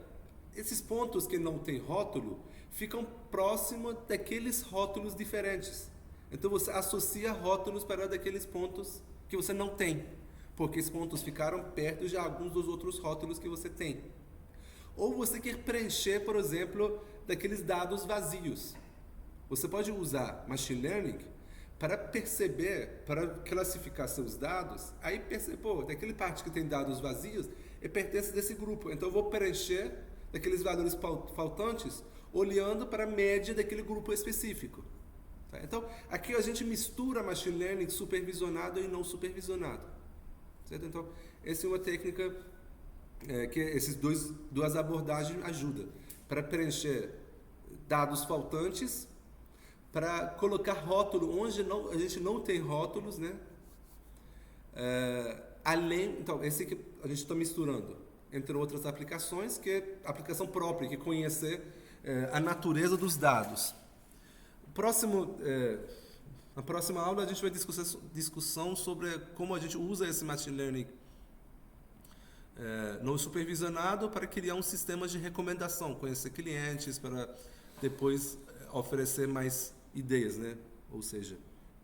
esses pontos que não tem rótulo ficam próximos daqueles rótulos diferentes. Então você associa rótulos para daqueles pontos que você não tem, porque esses pontos ficaram perto de alguns dos outros rótulos que você tem. Ou você quer preencher, por exemplo, daqueles dados vazios. Você pode usar machine learning para perceber, para classificar seus dados, aí perceber, daquele parte que tem dados vazios, pertence desse grupo. Então eu vou preencher daqueles valores faltantes olhando para a média daquele grupo específico. Tá? Então, aqui a gente mistura machine learning supervisionado e não supervisionado. Certo? Então, essa é uma técnica que esses duas abordagens ajudam para preencher dados faltantes, para colocar rótulo onde a gente não tem rótulos, né? Então, esse que a gente está misturando, entre outras aplicações, que é aplicação própria, que é conhecer a natureza dos dados. Na próxima aula a gente vai discussão sobre como a gente usa esse machine learning não supervisionado para criar um sistema de recomendação, conhecer clientes, para depois oferecer mais ideias, né? Ou seja,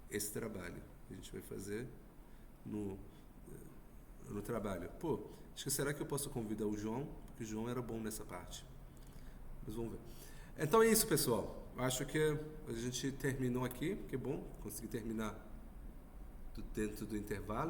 esse trabalho que a gente vai fazer no trabalho. Acho que será que eu posso convidar o João? Porque o João era bom nessa parte. Mas vamos ver. Então é isso, pessoal. Acho que a gente terminou aqui, que é bom, consegui terminar dentro do intervalo.